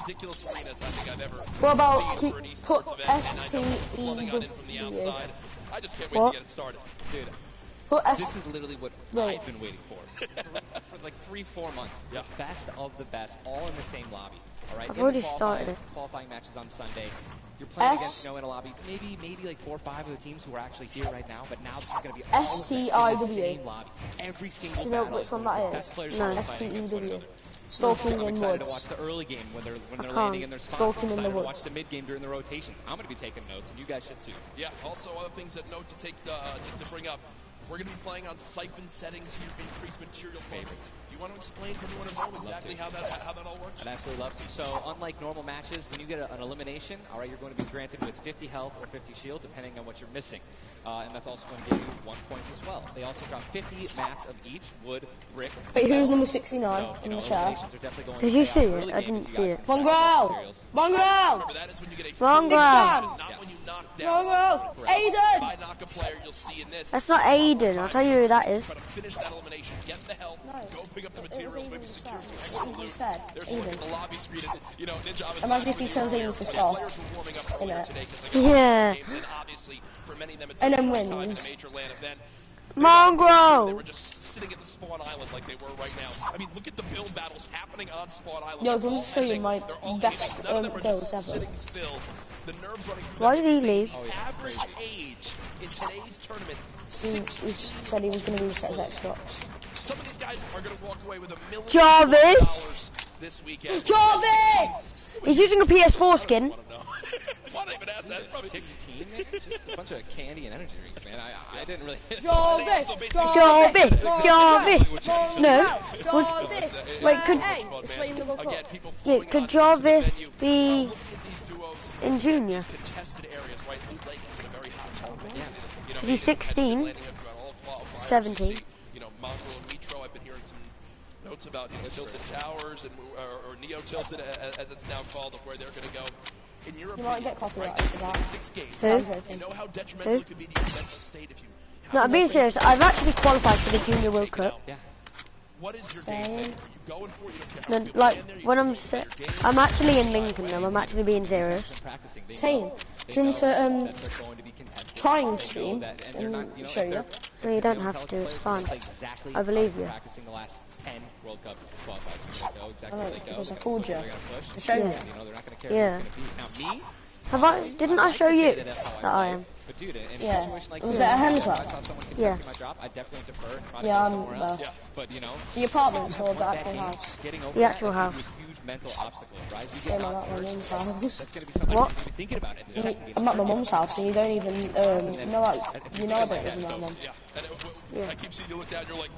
ridiculous arenas I think I've ever What about seen for an esports put event. And I know the flooding got in from the STEW? outside. I just can't wait to get it started. Dude, Put this is literally what I've been waiting for. For like 3-4 months. Yeah. The best of the best, all in the same lobby. All right. I've already started it. Qualifying matches on Sunday. You're playing against in a lobby. Maybe like 4 or 5 of the teams who are actually here right now. But now this is going to be all of them in the same lobby. Every single Do you know battle. which one that is? No, STEW. Stalking I'm in excited woods. to watch the early game when they're landing in their spots. Stalking I'm in the excited to woods. watch the mid game during the rotations. I'm going to be taking notes, and you guys should too. Yeah, also other things that note to take to bring up. We're going to be playing on siphon settings here, increased material favorites. You want to explain for anyone at home exactly how that all works? I'd absolutely love to. So, unlike normal matches, when you get an elimination, all right, you're going to be granted with 50 health or 50 shield, depending on what you're missing. And that's also going to give you 1 point as well. They also got 50 mats of each, wood, brick. Wait, who's number 69 so, in the chat? Did you see it? I didn't see it. Mongrel! Remember, that is when you get a Mongrel! not when you knock down. Mongrel! Aiden! If I knock a player, you'll see in this. That's not Aiden, I'll tell you who that is. Try to finish that elimination, get the health, go pick up the materials, maybe secure some extra What loot. said. There's one in the lobby screen, and, you know, Ninja obviously. Imagine if he turns Aiden to stop. Players were warming up earlier today 'cause they got Yeah. games, and obviously for many of them it's And the then first time in a wins. major LAN event. Mongrel! They were just sitting at the spawn island like they were right now. I mean, look at the build battles happening on spawn island. Yo, They're can I all show you ending. my They're all best ending. None of them are builds just ever? sitting still. The nerves running through Why them. did he leave? The average age in today's tournament, He said he was going to reset his Xbox. some of these guys are going to walk away with $1 million Jarvis! this weekend. Jarvis! He's using a PS4 skin. Why did I even ask that? Probably 16, man? Just a bunch of candy and energy drinks, man. I didn't really... Jarvis! Jarvis! Jarvis! No. Jarvis! Wait, could Jarvis be in junior? Is he 16? 17? You know, Mongrel and Mitro, I've been hearing some notes about, you know, Tilted Towers and or Neo Tilted as it's now called, of where they're going to go. In your opinion, might get copyrighted for that. 6 games. Who? You know how detrimental it could be to your mental state if you. No, I'm being serious. I've actually qualified for the Junior World Cup. Yeah. What is your game plan? Are you going for it? You don't care No, how people like stand there, you when can I'm actually in Lincoln now. I'm actually being serious. Same. Do you want me to try and stream and show you? No, you don't have to. It's fine. I believe you. Practicing the last 10 World Cup qualifiers. I know, because I called you. I showed you. Yeah. Now me? Have I? Didn't I show you that I am? But dude, in Yeah. a situation like Was this, it a if I Hemsworth? saw someone contesting Yeah. my drop, I'd definitely defer and try to Yeah, go I'm somewhere else. there. But you know, The apartments or the that actual game, house? getting over The that actual is house. a huge mental obstacle, right? You Yeah, get I'm knocked at my first, mum's house. that's going to be something What? you should be thinking about it. I'm at my mum's house and you don't even, you know I don't live with my mum. Yeah, and I keep seeing you look down. You're like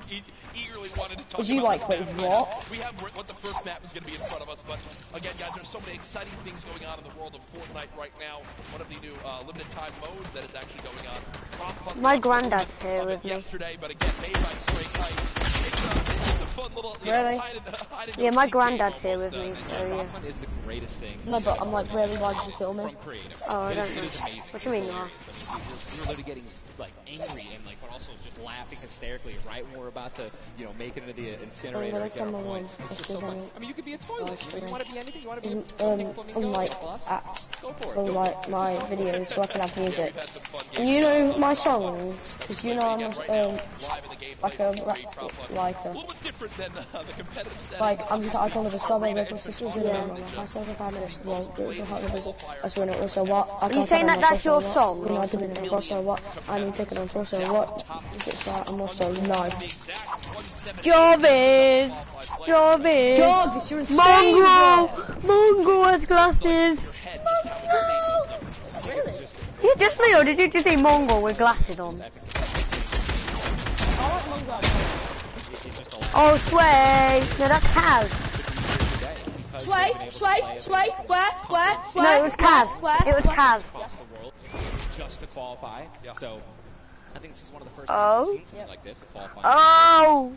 eagerly wanting to talk. Was you about like, this wait, map. what? We have what the first map is going to be in front of us, but again, guys, there's so many exciting things going on in the world of Fortnite right now. One of the new limited time modes that is actually going on. My granddad's here with me. Yesterday, but again, made by Straight Ice. It's a fun little. Really? Yeah, my granddad's here with me, so yeah. Rockman is the greatest thing. No, but I'm like, really, why did you kill me? From creative. Oh, I It don't is know. amazing. What do you mean, You're Noah? literally getting like angry and like, but also just laughing hysterically right when we're about to, you know, make it into the incinerator and get tell our my points. mom It's if just so there's fun. any- I mean, you could be a toilet. You want to be anything. You want to be a flamingo, Unlike a bus. apps Go for it. for like my videos so I can have music. And you know my songs, because you know I'm I can live a strawberry breakfast for myself if I miss well, it's a hot business. That's when it was so what I can't. Are you saying that that's your song? You know, I didn't know so what I need taken on so what is it start and also no. Jarvis! Jarvis, you're insane! Mongrel has glasses! Yeah, just me, or did you just say Mongrel with glasses on? Oh, Sway! No, that's Kaz. Sway, where? No, it was Kaz. It was Kaz. Across the world just to qualify. So I think this is one of the first Oh. times we've seen something like this, a qualifying. Oh!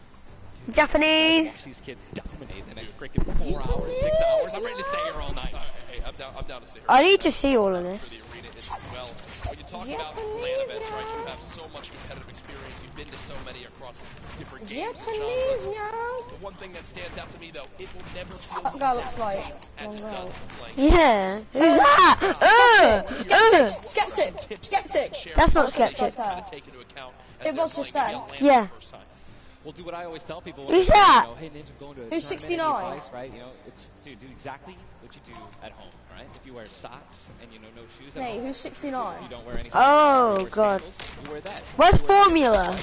Japanese! Watch these kids dominate the next freaking 4 hours, 6 hours. I'm ready to stay here all night. Hey, I'm down to stay here. I need to see all of this. For the arena as well. When you talk about LAN events, right? You have so much competitive experience. You've been to so many across different games and genres. The one thing that stands out to me, though, it will never feel that guy looks like as it does playing. Yeah. Who's that? Skeptic. That's not Skeptic. It was just that. Yeah. We'll do what I always tell people. Who's that? You know, hey, Ninja, going to a Who's 69? Price, right? You know, it's do exactly what you do at home, right? If you wear socks and no shoes. Hey, who's 69? You don't wear any. Oh God. Sandals, you wear that. Where's Formula?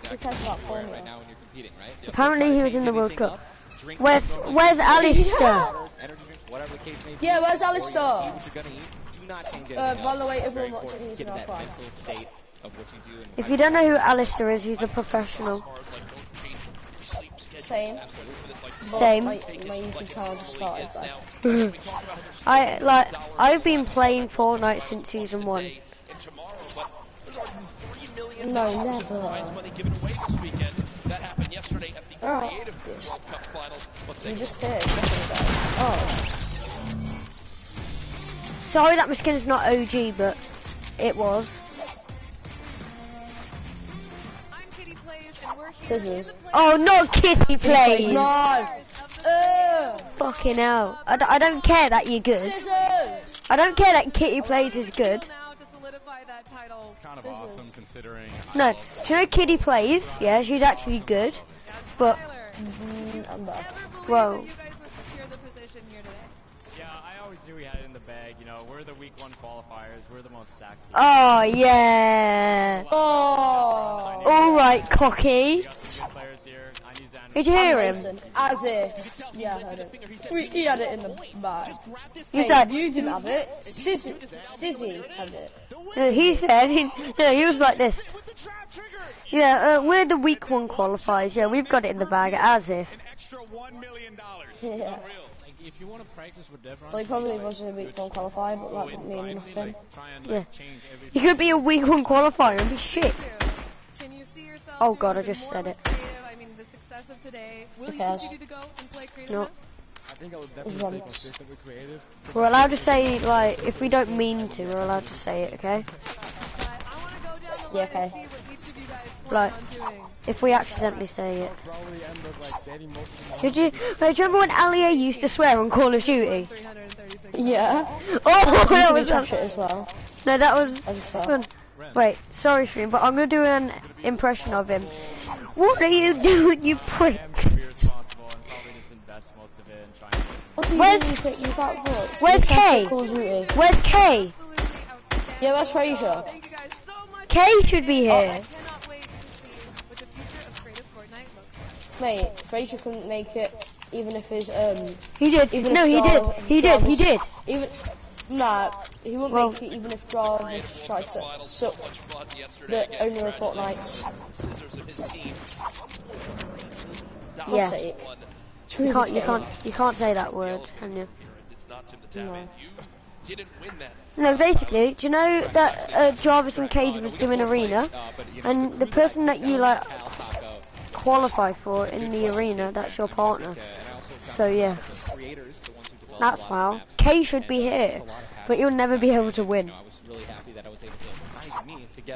Who cares about Formula? Right now when you're competing, right? Apparently he was in the World Cup. Where's Alistair? Whatever the case may be. Yeah, where's Alistair? By the way, everyone watching, he's in our club. If you don't know who Alistair is, he's a professional. Same. My YouTube channel just started. I've been playing Fortnite since season 1. No, never. Alright. You just did. Oh. Sorry that my skin is not OG, but it was. Scissors. Oh, not Kitty Plays. No. Fucking hell. I don't care that you're good. Scissors. I don't care that Kitty Plays is good. It's kind of awesome considering. No, do you know Kitty Plays? Yeah, she's actually good. But, whoa. Yeah, I always knew we had it in the bag. You know, we're the week 1 qualifiers. We're the most sacked team. Oh, yeah. Oh, alright, cocky. Did you hear him? As if. Yeah, I heard it. He had it in the bag. He said, you didn't have it. Sizzy had it. No, he said, he was like this. Yeah, we're the week 1 qualifiers. Yeah, we've got it in the bag, as if. Yeah. If you want to practice with Devron, well, he probably was a week 1 qualifier, but that didn't mean nothing. Yeah. He could be a week 1 qualifier and be shit. Oh god, I just said it. Who cares? No. I think I would definitely stay consistent with creative. We're allowed to say, like, if we don't mean to, we're allowed to say it, okay? Yeah, okay. Like, if we accidentally say it. Do you remember when Alia used to swear on Call of Duty? Yeah. Oh, that was shit as well. No, that was fun. Wait, sorry stream, but I'm gonna do an impression of him. What are you doing, you prick? Where's Kay? Where's Kay? Yeah, that's Fraser. Kay should be here. Mate, Fraser couldn't make it, even if his He did. No, he did. Even nah, he wouldn't make it even if Jarvis tried to suck the owner of Fortnite's. Yeah. You can't say that word, can you? No. No, basically, do you know that Jarvis and Cage was doing arena, and the person that you like qualify for in the arena, that's your partner. So yeah, that's wow. Kay should be here, but you'll never be able to win.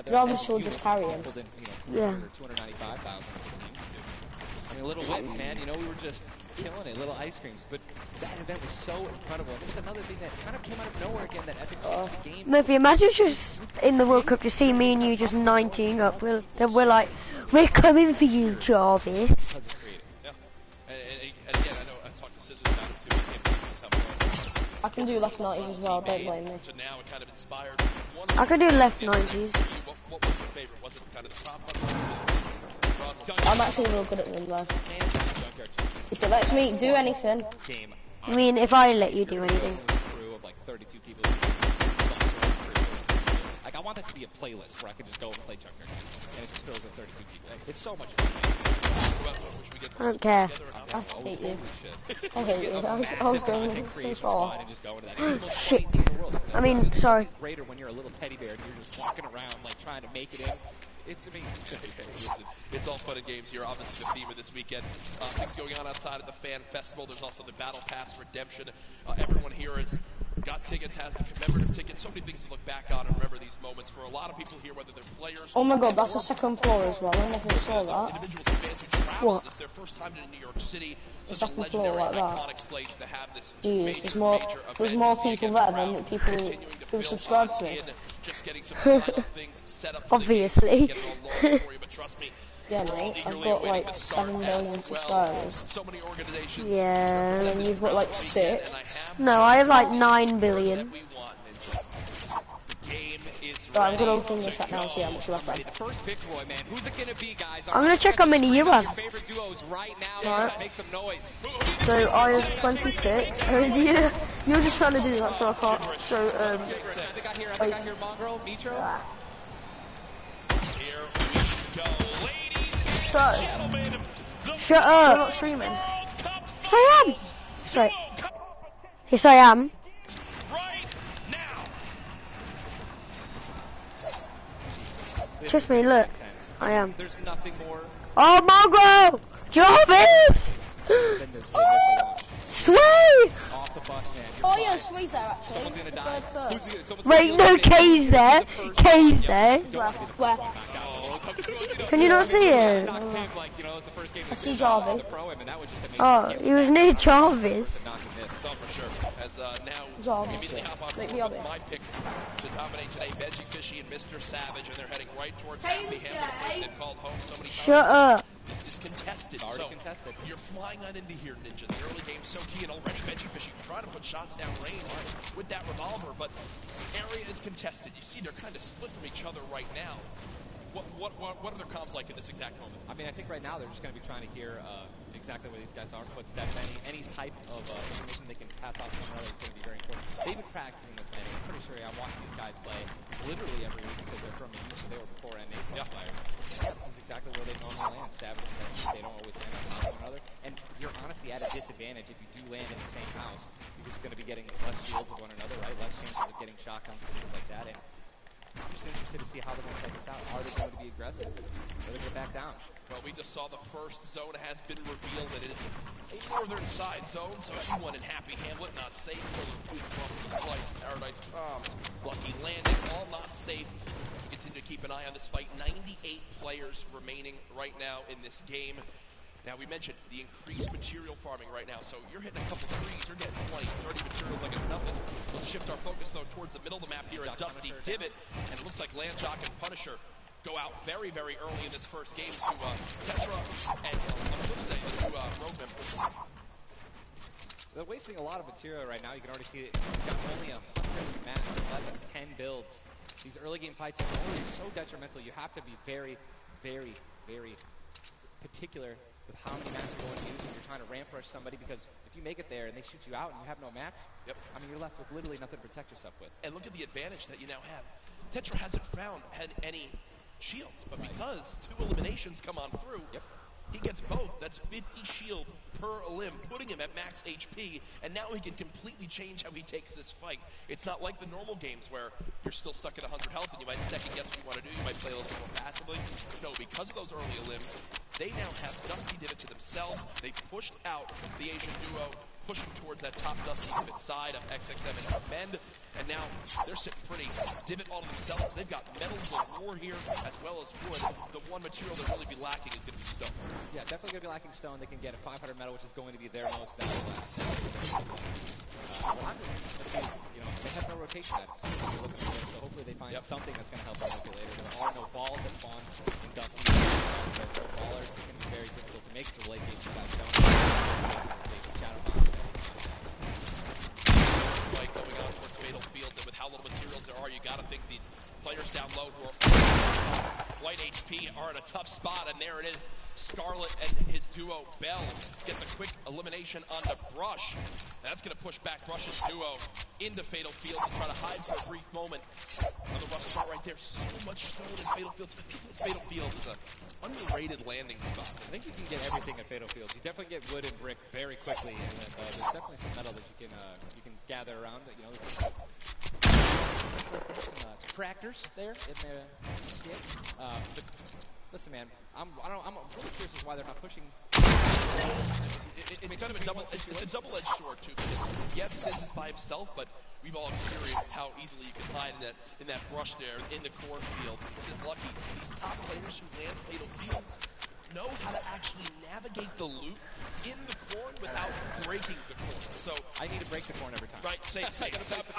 Jarvis will just carry him. Yeah. I mean, little wins, man. You know, we were just killing it, little ice creams. But that event was so incredible. There's another thing that kind of came out of nowhere again. That Epic the game. Murphy, imagine just in the World Cup to see me and you just 19 up. We're like, we're coming for you, Jarvis. Yeah. And again, I know I talked to Scissors about it too. I can do left 90s as well. Don't blame me. So now it kind of inspired. I can do left 90s. What was your favorite? Was it kind of the top one? I'm actually real good at them though. If it lets me do anything. I mean, if I let you do anything. Like, I want that to be a playlist where I can just go and play Junkyard and it just throws in 32 people. It's so much fun. I don't care. I hate you. I hate you. I was going so far. Shit. I mean, sorry. Greater when you're a little teddy bear and you're just walking around like trying to make it in. It's amazing. Listen, it's all fun and games here. Obviously, the theme of this weekend. Things going on outside of the fan festival. There's also the Battle Pass redemption. Everyone here is got tickets, has the commemorative tickets, so many things to look back on and remember these moments. For a lot of people here, whether they're players... Oh my god, that's the second floor as well, I never saw that. Individuals and fans who traveled, it's their first time to New York City. The Such a second floor legendary, like iconic that. place to have this Jeez, there's more people there than people who subscribe to it. Just getting some final things set up for Obviously. the game, get it all launched for you, but trust me, Yeah, mate, I've got like 7 million subscribers. so many organizations. Yeah. And then you've got like 6. No, I have like 9 billion. Right, I'm gonna open this right now and see how much left. The first pick, boy, man. Who's it gonna be, guys? I'm gonna check how many you have. Favorite duos right now. Right. Make some noise. So I have 26. You're just trying to do that, so I can't. So I think I hear Mongrel, Mitro. Here we go, ladies and So, gentlemen. shut You're up. not streaming. Yes, I am. Sorry. Yes, I am. Right now. Trust me, look. I am. There's nothing more Oh, Mongrel! Jarvis! than this initial launch. Sweet! Off the bus, man. Oh yeah, Swee's there actually. Someone's gonna The die. first. Someone's Wait, gonna no, die. Kay's there. Kay's there. Where? Can you not see it? Knocked him, like, you know, it was the first game I see the Jarvis. pro him, and that was just amazing. Oh, he was near Jarvis. Knocking this. Oh, for sure. As now, Jarvis. immediately hop on Make me board up with it. my pick to dominate today, Benji Fishy and Mr. Savage, and they're heading right towards Hey, Happy this Hamlet, guy. place they've called home so many times. Shut up. This is contested. Already So contested. you're flying on into here, Ninja. The early game's so key, and already Benji Fishy trying to put shots down range with that revolver, but area is contested. You see they're kind of split from each other right now. What are their comms like in this exact moment? I mean, I think right now they're just going to be trying to hear exactly where these guys are, footsteps, any type of information they can pass off to one another is going to be very important. They've been practicing this landing. I'm pretty sure I'm watching these guys play literally every week because they're from the U, so they were before NA qualifiers. This is exactly where they normally land. Savage and Benji, they don't always land on top of one another. And you're honestly at a disadvantage if you do land in the same house because you're going to be getting less shields of one another, right? Less chances of getting shotguns and things like that. And I'm just interested to see how they're going to play this out. Are they going to be aggressive? Or are they going to back down? Well, we just saw the first zone has been revealed, and it is a northern side zone, so anyone in Happy Hamlet not safe. Food crossing slice, Paradise Palms, Lucky Landing, all not safe. We continue to keep an eye on this fight. 98 players remaining right now in this game. Now, we mentioned the increased material farming right now, so you're hitting a couple threes, you're getting 20, 30 materials like it's nothing. Let's shift our focus, though, towards the middle of the map here at Dusty Divot, and it looks like Landjock and Punisher go out very, very early in this first game to Tetra and, on the flip side, to road members. They're wasting a lot of material right now. You can already see it. You've got only 100 maps left. That's 10 builds. These early game fights are always so detrimental. You have to be very, very, very particular with how many mats you're going to use when you're trying to ramp rush somebody, because if you make it there and they shoot you out and you have no mats, I mean, you're left with literally nothing to protect yourself with. And look at the advantage that you now have. Tetra hasn't had any shields, but because 2 eliminations come on through, he gets both. That's 50 shield per elim, putting him at max HP, and now he can completely change how he takes this fight. It's not like the normal games where you're still stuck at 100 health and you might second guess what you want to do. You might play a little bit more passively. No, because of those early elims, they now have Dusty Divot to themselves. They pushed out the Asian duo, pushing towards that top Dusty Divot side of XXM and Mend, and now they're sitting pretty. Divot all to themselves. They've got metals galore here, as well as wood. The one material they'll really be lacking is going to be stone. Yeah, definitely going to be lacking stone. They can get a 500 metal, which is going to be their most valuable asset. You know, they have no rotation items, so hopefully they find something that's going to help them with it later. There are no balls that spawn in Dusty. There are no ballers. It's going to be very difficult to make the late game without stone. Fight going on towards Fatal Fields, and with how little materials there are, you got to think these players down low who are white HP are in a tough spot, and there it is. Scarlet and his duo, Bell, get the quick elimination on the Brush. And that's going to push back Brush's duo into Fatal Fields and try to hide for a brief moment. Another rough spot right there. So much stone in Fatal Fields. Fatal Fields is an underrated landing spot. I think you can get everything at Fatal Fields. You definitely get wood and brick very quickly, and there's definitely some metal that you can gather around. You know, there's some tractors there in the skit. Listen, man, I'm really curious as to why they're not pushing. It's kind of a double-edged sword too. Because yes, this is 5 by himself, but we've all experienced how easily you can hide in that brush there in the cornfield. This is lucky. These top players who land fatal fields know how to actually navigate the loop in the corn without breaking the corn. So I need to break the corn every time. Right, same.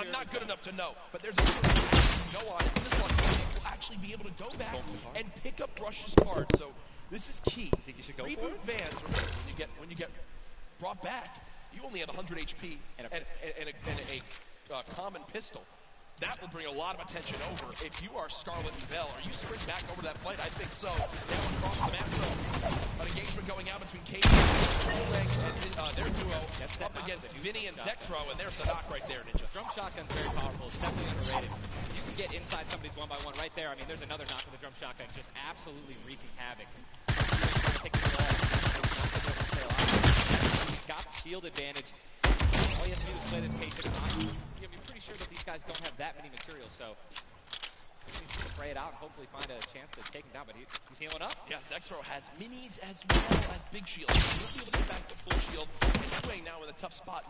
I'm not good enough to know, but there's a way to actually go on. It's just lucky will actually be able to go back and pick up Rush's card. So this is key. Think you should go Reboot for it? Vans, when you get brought back, you only have 100 HP and a common pistol. That will bring a lot of attention over. If you are Scarlet and Bell, are you sprint back over that fight? I think so. Now across the map, though, an engagement going out between Cage and their duo up against Vinny and Zexro, and there's the knock right there, Ninja. Drum shotgun's very powerful. It's definitely underrated. You can get inside somebody's one-by-one right there. I mean, there's another knock with the drum shotgun, just absolutely wreaking havoc. He's got the shield advantage. All you have to do is play this patient. I'm pretty sure that these guys don't have that many materials, so he needs to spray it out and hopefully find a chance to take him down, but he's healing up. Yeah, Zexro has minis as well as big shields. He'll be able to get back to full shield. He's swing now in a tough spot.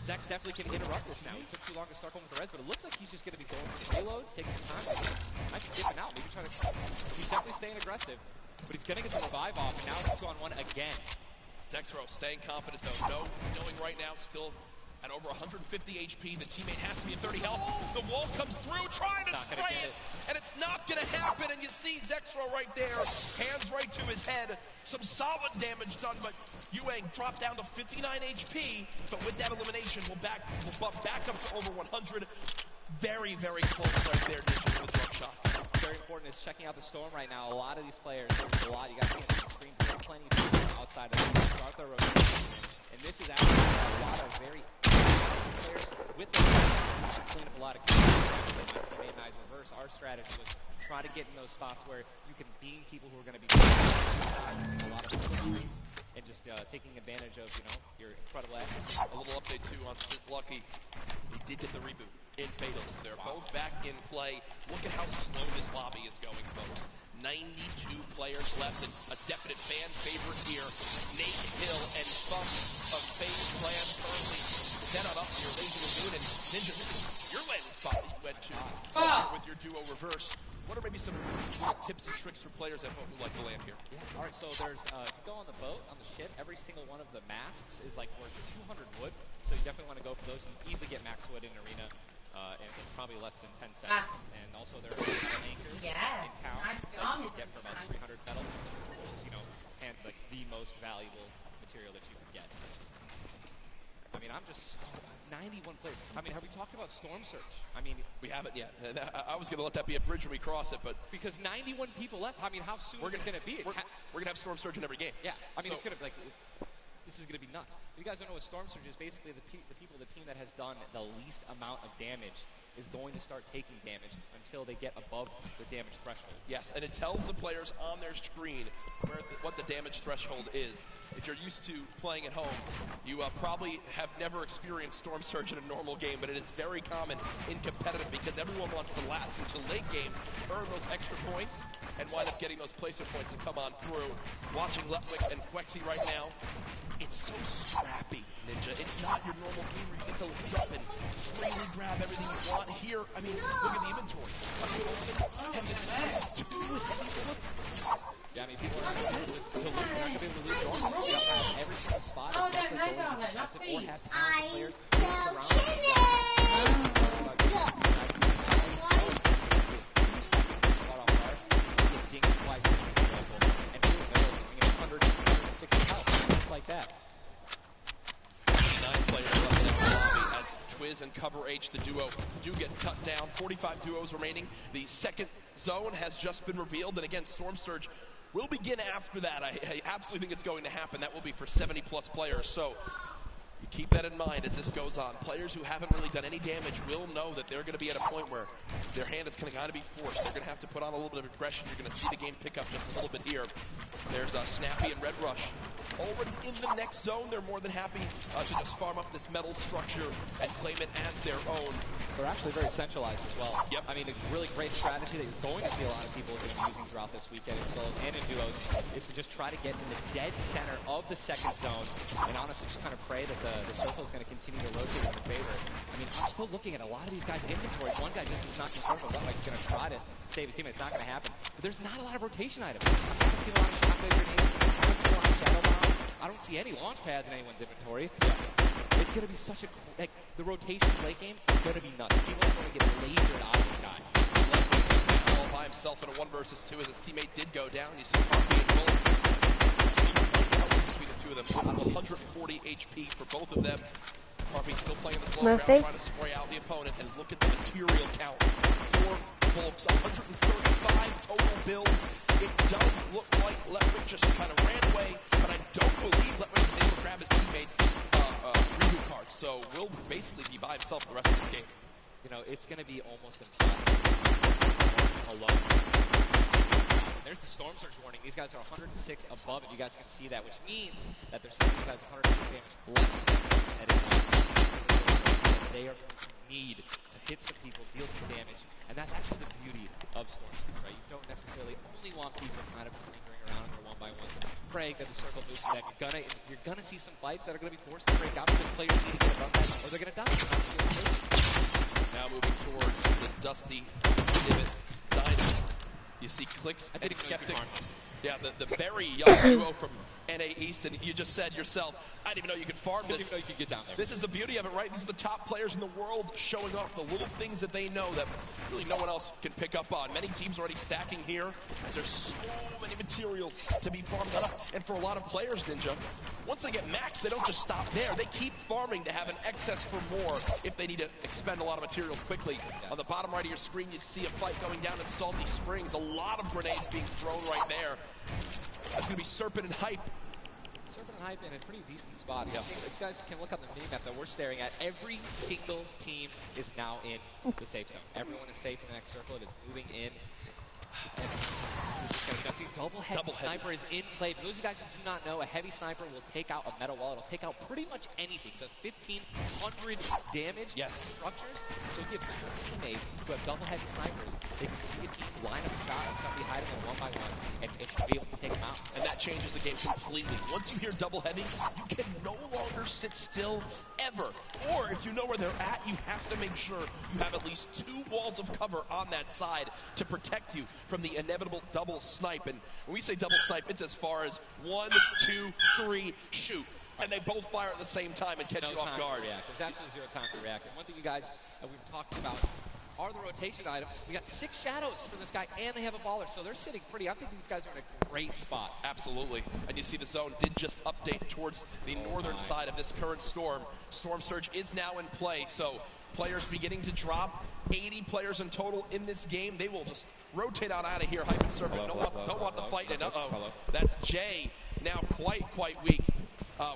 Zex definitely can interrupt this now. He took too long to start going with the res, but it looks like he's just going to be going for the payloads, taking his time. Might be dipping out, maybe trying to... He's definitely staying aggressive, but he's going to get the revive off, and now it's 2-on-1 again. Zexro staying confident, though. Knowing right now, still at over 150 HP. The teammate has to be at 30 health. The wall comes through, trying to spray it, and it's not going to happen. And you see Zexro right there, hands right to his head. Some solid damage done, but Yuang dropped down to 59 HP. But with that elimination, we'll bump back up to over 100. Very, very close right there, Ninja, with the drum shot. Very important is checking out the storm right now. A lot of these players, there's a lot. You got to see on the screen. There's plenty of people outside of the start their rotation. And this is actually a lot of very players with the clean up a lot of cases. My teammate and I's reverse. Our strategy was try to get in those spots where you can beam people who are going to be a lot of streams and just taking advantage of, your incredible actions. A little update, too, on Sis Lucky. He did get the reboot in Fatal, so they're both back in play. Look at how slow this lobby is going, folks. 92 players left, and a definite fan favorite here. Nate Hill and Thump of FaZe Clan currently set on up your Laser Lagoon, and Ninja, this is your landing spot that you went to with your duo reverse. What are maybe some tips and tricks for players at home who like to land here? Yeah, all right, so there's, if you go on the boat, on the ship, every single one of the masts is like worth 200 wood, so you definitely want to go for those. You can easily get max wood in Arena. And probably less than 10 seconds. And also there are anchors in town that you can get for about 300 metal, which is, like the most valuable material that you can get. I mean, I'm just 91 players. I mean, have we talked about Storm Surge? I mean, we haven't yet. I was going to let that be a bridge when we cross it, but because 91 people left. I mean, how soon is it going to be? We're going to have Storm Surge in every game. Yeah, I mean, it's going to be like. This is going to be nuts. If you guys don't know what Storm Surge is, basically the team that has done the least amount of damage is going to start taking damage until they get above the damage threshold. Yes, and it tells the players on their screen what the damage threshold is. If you're used to playing at home, you probably have never experienced Storm Surge in a normal game, but it is very common in competitive because everyone wants to last until late game, earn those extra points, and wind up getting those placer points to come on through. Watching Letwick and Quexy right now, it's so scrappy, Ninja. It's not your normal game where you get to lead up and freely grab everything you want. Here, I mean, look at the inventory. Yeah, I mean, people are not going to be able to lose normally. They'll have every single spot. Oh, no, or have players around. Like that. 9 players left in the lobby as Twiz and Cover H, the duo, do get cut down. 45 duos remaining. The second zone has just been revealed, and again, Storm Surge will begin after that. I absolutely think it's going to happen. That will be for 70-plus players, so you keep that in mind as this goes on. Players who haven't really done any damage will know that they're going to be at a point where their hand is going to be forced. They're going to have to put on a little bit of aggression. You're going to see the game pick up just a little bit here. There's Snappy and Red Rush already in the next zone, they're more than happy to just farm up this metal structure and claim it as their own. They're actually very centralized as well. Yep. I mean, a really great strategy that you're going to see a lot of people are going to be using throughout this weekend in solos and in duos is to just try to get in the dead center of the second zone and honestly just kind of pray that the circle is going to continue to rotate in their favor. I mean, I'm still looking at a lot of these guys' inventories. One guy just is not confirmed what he's going to try to save his team. It's not going to happen. But there's not a lot of rotation items. I haven't seen a lot of shockwave grenades. I haven't seen a lot of shadow bombs. I don't see any launch pads in anyone's inventory. It's going to be such a, like, the rotation late game is going to be nuts. People are going to get lasered out of the sky. All by himself in a 1 versus 2 as his teammate did go down. You see Harvey and Bullets between the two of them. 140 HP for both of them. Harvey still playing the slow ground, trying to spray out the opponent, and look at the material count. 4 Volks, 135 total builds. It does look like Letwick just kind of ran away, but I don't believe Letwick was able to grab his teammates' reboot card, so will basically be by himself the rest of this game. You know, it's going to be almost impossible alone. There's the Storm Surge warning. These guys are 106 above it. You guys can see that, which means that they're sending these guys 106 damage less than heading out. They are going to need to hit some people, deal some damage, and that's actually the beauty of Storm Surge, right? You don't necessarily only want people kind of lingering around in their 1-by-1s, praying that the circle moves to them. You're gonna see some fights that are gonna be forced to break out because players need to get above that, or they're gonna die. Now moving towards the Dusty Divot Dynamo. You see Clicks and Skeptic. Yeah, the very young duo from NA East, and you just said yourself, I didn't even know you could farm this. I didn't even know you could get down there. This is the beauty of it, right? These are the top players in the world showing off the little things that they know that really no one else can pick up on. Many teams already stacking here, as there's so many materials to be farmed up. And for a lot of players, Ninja, once they get max, they don't just stop there. They keep farming to have an excess for more if they need to expend a lot of materials quickly. On the bottom right of your screen, you see a fight going down in Salty Springs. A lot of grenades being thrown right there. That's going to be Serpent and Hype. Serpent and Hype in a pretty decent spot. Yeah. You guys can look on the mini-map that we're staring at. Every single team is now in the safe zone. Everyone is safe in the next circle. It is moving in. See, double heavy sniper is in play. For those of you guys who do not know, a heavy sniper will take out a metal wall. It'll take out pretty much anything. It does 1,500 damage to structures. So if you have two teammates who have double heavy snipers, they can see a team line up a shot of somebody hiding in 1-by-1 and be able to take them out. And that changes the game completely. Once you hear double heavy, you can no longer sit still ever. Or if you know where they're at, you have to make sure you have at least 2 walls of cover on that side to protect you from the inevitable double snipe. And when we say double snipe, it's as far as 1, 2, 3, shoot. And they both fire at the same time and catch you off guard. There's absolutely 0 time to react. And one thing you guys we've talked about are the rotation items. We got 6 shadows for this guy, and they have a baller, so they're sitting pretty. I think these guys are in a great spot. Absolutely. And you see the zone did just update towards the northern side of this current storm. Storm Surge is now in play, so players beginning to drop. 80 players in total in this game. They will just rotate on out of here. Hype and Serpent don't want the fight. And that's Jay now quite weak.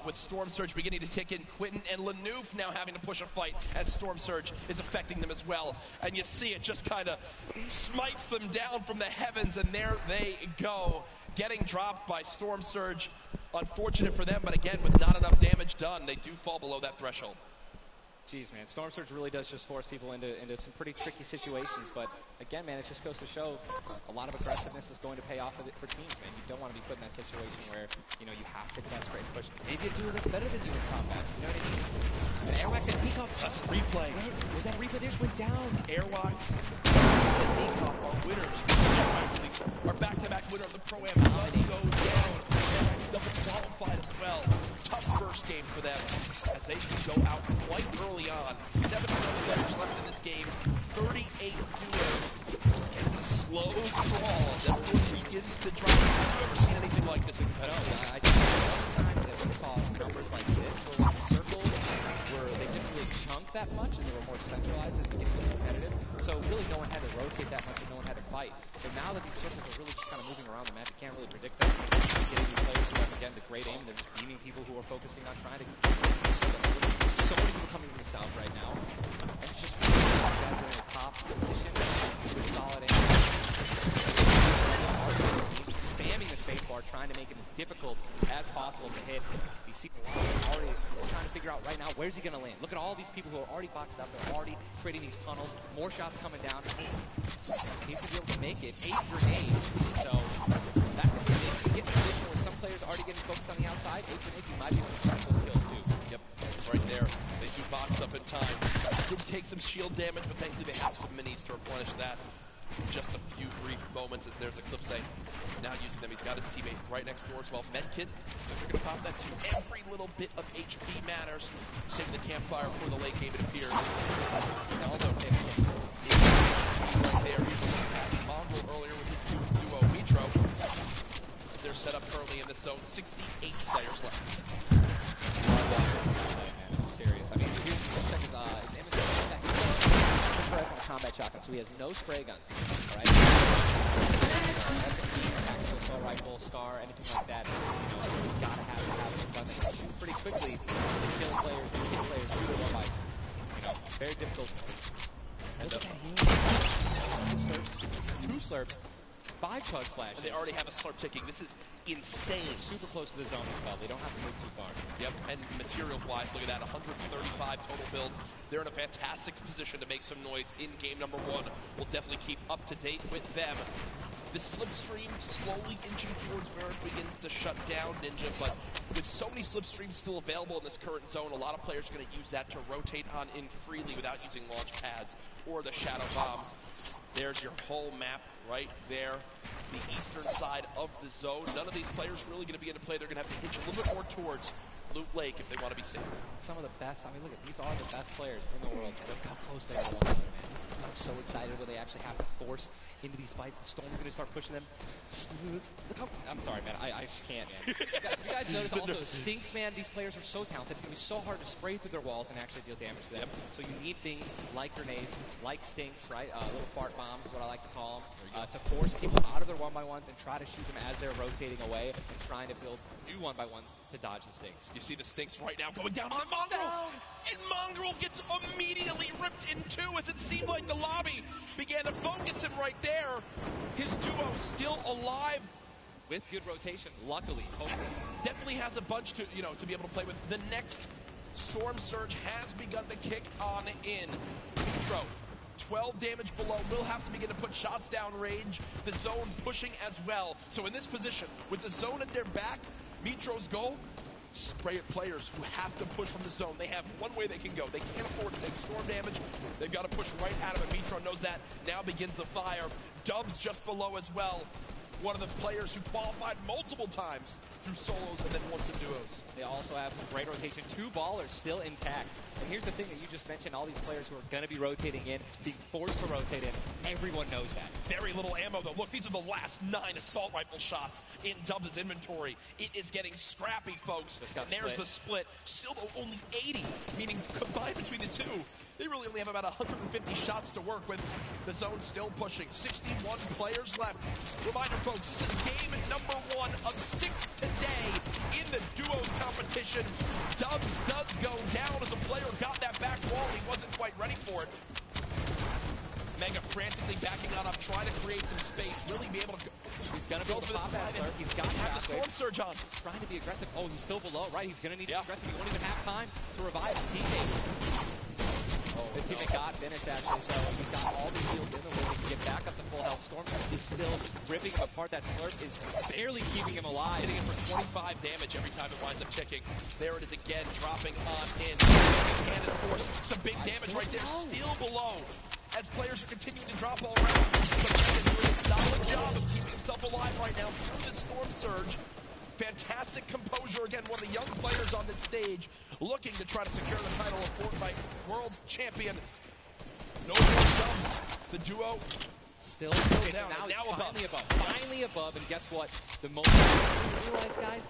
With Storm Surge beginning to tick in. Quentin and Lanouf now having to push a fight as Storm Surge is affecting them as well. And you see it just kind of smites them down from the heavens, and there they go. Getting dropped by Storm Surge. Unfortunate for them, but again, with not enough damage done, they do fall below that threshold. Jeez, man, Storm Surge really does just force people into some pretty tricky situations. But again, man, it just goes to show a lot of aggressiveness is going to pay off for teams, man. You don't want to be put in that situation where you have to desperate and push. Maybe a duo that's better than you in combat. You know what I mean? An Airwax and Peacock. That's a replay. Was that a replay? They just went down. Airwax and Peacock are winners. Our back-to-back winner of the Pro-Am does go down. Double qualified as well. Tough first game for them as they go out quite early on. 7 players left in this game. 38 duos. And it's a slow crawl that begins to drop. Have you ever seen anything like this in competitive? I think the time that we saw numbers like this where circles where they didn't really chunk that much and they were more centralized at the beginning of competitive. So really no one had to rotate that much and no one had to fight. So now that these circles are really just kind of moving around the map, you can't really predict them. Getting these players who have, again, the great aim, they're just beaming people who are focusing on trying to so many people coming from the south right now. And it's just guys are in a top position with solid aim. Spamming the spacebar, trying to make it as difficult as possible to hit. You see already trying to figure out right now, where's he going to land? Look at all these people who are already boxed up. They're already creating these tunnels. More shots coming down. He's going to be able to make it. 8 grenades. So that could be a get in a position where some players are already getting focused on the outside. 8 grenades, he might be able to special skills too. Yep, right there. They do box up in time. Did take some shield damage, but thankfully they have some minis to replenish that. Just a few brief moments as there's Eclipse now using them. He's got his teammate right next door as well. Medkit, so they're going to pop that too. Every little bit of HP matters. Saving the campfire for the late game, it appears. Also, right there. He's looking past Mongrel earlier with his duo, Mitro. They're set up currently in this zone. 68 players left. I'm serious. I mean, check his image. Combat shotgun, so he has no spray guns. All right. Tactical assault rifle, SCAR, anything like that. He's got to have some guns that can shoot pretty quickly to kill players, to hit players through the one by. Very difficult. And look at him. 2 slurps. 5 chug splashes. And they already have a slurp ticking. This is insane. Super close to the zone as well. They don't have to move too far. Yep, and materials-wise, look at that, 135 total builds. They're in a fantastic position to make some noise in game number 1. We'll definitely keep up to date with them. The slipstream slowly inching towards where it begins to shut down Ninja, but with so many slipstreams still available in this current zone, a lot of players are going to use that to rotate on in freely without using launch pads or the shadow bombs. There's your whole map right there, the eastern side of the zone. None of these players really going to be able to play. They're going to have to inch a little bit more towards Loot Lake if they want to be safe. Some of the best, I mean, look at these are the best players in the world. Look how close they are to one another, man. I'm so excited when they actually have to force into these fights. The Storm's going to start pushing them. Look how, I'm sorry, man. I just can't, man. You guys notice also, Stinks, man, these players are so talented. It's going to be so hard to spray through their walls and actually deal damage to them. Yep. So you need things like grenades, like Stinks, right? Little fart bombs is what I like to call them, to force people out of their 1x1s and try to shoot them as they're rotating away and trying to build new 1x1s to dodge the Stinks. You see the Stinks right now going down on Mongrel. And Mongrel gets immediately ripped in two as it seemed like the lobby began to focus him right there. His duo still alive. With good rotation, luckily, hopefully. Definitely has a bunch to, to be able to play with. The next Storm Surge has begun to kick on in. Mitro, 12 damage below, will have to begin to put shots down range. The zone pushing as well. So in this position, with the zone at their back, Mitro's goal, spray at players who have to push from the zone. They have one way they can go. They can't afford to take storm damage. They've got to push right out of it. Mitro knows that. Now begins the fire. Dubs just below as well. One of the players who qualified multiple times through solos and then once in duos. They also have some great rotation. 2 ballers still intact. And here's the thing that you just mentioned, all these players who are going to be rotating in, being forced to rotate in. Everyone knows that. Very little ammo, though. Look, these are the last 9 assault rifle shots in Dubs' inventory. It is getting scrappy, folks. And there's the split. Still, though, only 80, meaning combined between the two, they really only have about 150 shots to work with. The zone still pushing. 61 players left. Reminder, folks, this is game number 1 of 6 today in the duos competition. Dubs does go down as a player got that back wall. He wasn't quite ready for it. Mega frantically backing on up, trying to create some space, really be able to he's going to build a pop that slurp. He's got to have the storm surge on. He's trying to be aggressive. Oh, he's still below, right? He's going to need to be aggressive. He won't even have time to revive his teammate. His teammate got finished, actually, so he's got all the shields in the way to get back up to full health. Storm is still ripping him apart. That slurp is barely keeping him alive. Hitting him for 25 damage every time it winds up ticking. There it is again, dropping on in. Cannon force, some big damage right there, still below. As players are continuing to drop all around. But he's doing a solid job of keeping himself alive right now through this storm surge. Fantastic composure again, one of the young players on this stage looking to try to secure the title of Fortnite World Champion. No more Dubs. The duo still down. Now finally above. Finally above, and guess what? The most you realize, guys,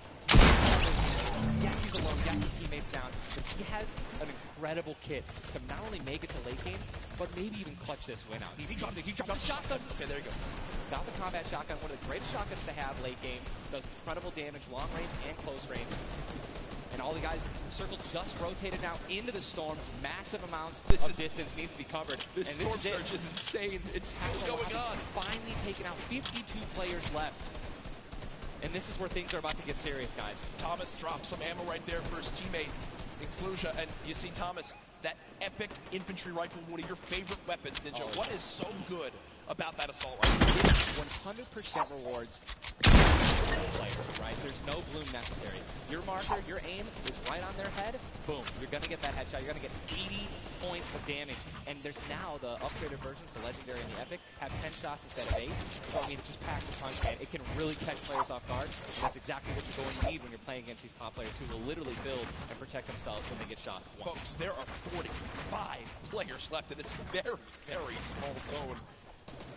yes, he's alone, yes, his teammate's down, but he has an incredible kit to not only make it to late game, but maybe even clutch this win out. He dropped the shotgun. Okay, there you go. Got the combat shotgun, one of the greatest shotguns to have late game. Does incredible damage, long range and close range. And all the guys in the circle just rotated now into the storm. Massive amounts of distance needs to be covered. This storm surge is insane. It's still going on. Finally taken out. 52 players left. And this is where things are about to get serious, guys. Thomas drops some ammo right there for his teammate, Inclusia, and you see Thomas, that epic infantry rifle, one of your favorite weapons, Ninja. Oh, what is so good about that assault rifle? 100% rewards players, right? There's no bloom necessary. Your marker, your aim is right on their head. Boom. You're going to get that headshot. You're going to get 80 points of damage. And there's now the upgraded versions, the Legendary and the Epic, have 10 shots instead of 8. So, I mean, it just packs a punch, man. It can really catch players off guard. And that's exactly what you're going to need when you're playing against these top players who will literally build and protect themselves when they get shot once. Folks, there are 45 players left in this very, very small zone.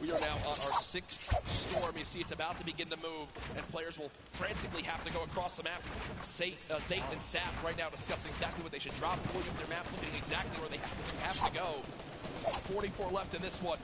We are now on our 6th storm. You see it's about to begin to move, and players will frantically have to go across the map. Zayt and Sap right now discussing exactly what they should drop, pulling up their map, looking exactly where they have to go. 44 left in this one.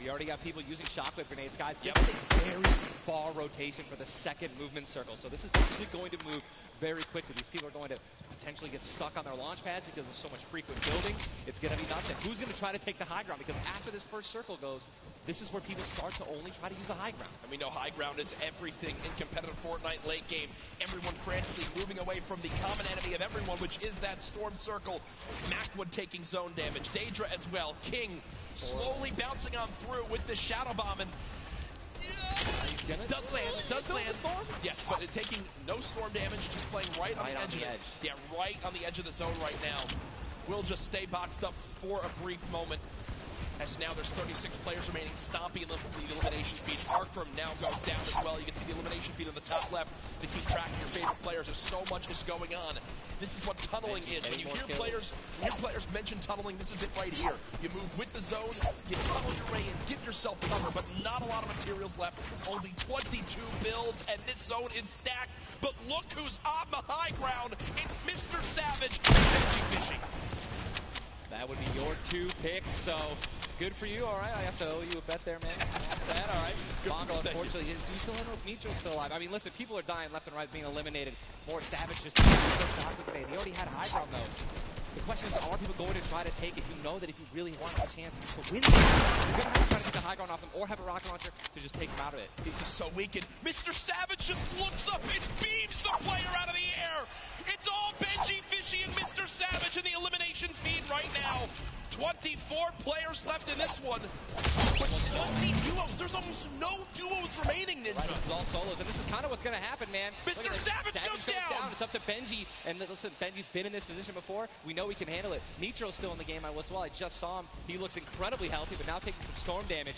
We already got people using shockwave grenades, guys. Yep. This is a very far rotation for the second movement circle. So this is actually going to move very quickly. These people are going to potentially get stuck on their launch pads because there's so much frequent building. It's going to be nuts. And who's going to try to take the high ground? Because after this first circle goes, this is where people start to only try to use the high ground. And we know high ground is everything in competitive Fortnite late game. Everyone frantically moving away from the common enemy of everyone, which is that storm circle. Macwood taking zone damage. Daedra as well. King slowly bouncing on through with the shadow bomb, and does land. Yes, but it's taking no storm damage, just playing right on the edge. Yeah, right on the edge of the zone right now. We'll just stay boxed up for a brief moment. As now there's 36 players remaining, stomping in the elimination feed. Arkrum now goes down as well. You can see the elimination feed on the top left to keep track of your favorite players. There's so much is going on. This is what tunneling is. When you hear players mention tunneling, this is it right here. You move with the zone, you tunnel your way and give yourself cover, but not a lot of materials left. Only 22 builds, and this zone is stacked. But look who's on the high ground. It's Mr. Savage and Benji Fishing. That would be your 2 picks, so good for you. All right, I have to owe you a bet there, man. That, all right. Bongo, unfortunately, do you still know if Nitro's still alive? I mean, listen, people are dying left and right, being eliminated. More Savage just shot with grenade. He already had high ground, though. The question is, are people going to try to take it? You know that if you really want a chance to win this, you're going to have to try to get the high ground off him or have a rocket launcher to just take him out of it. This is so weak, and Mr. Savage just looks up and beams the player out of the air. It's all Benji Fishy and Mr. Savage in the elimination feed right now. 24 players left in this one. But 20 duos. There's almost no duos remaining, Ninja. Right, it's all solos, and this is kind of what's going to happen, man. Mr. Savage goes down. It's up to Benji, and listen, Benji's been in this position before. We know he can handle it. Nitro's still in the game. I just saw him. He looks incredibly healthy, but now taking some storm damage.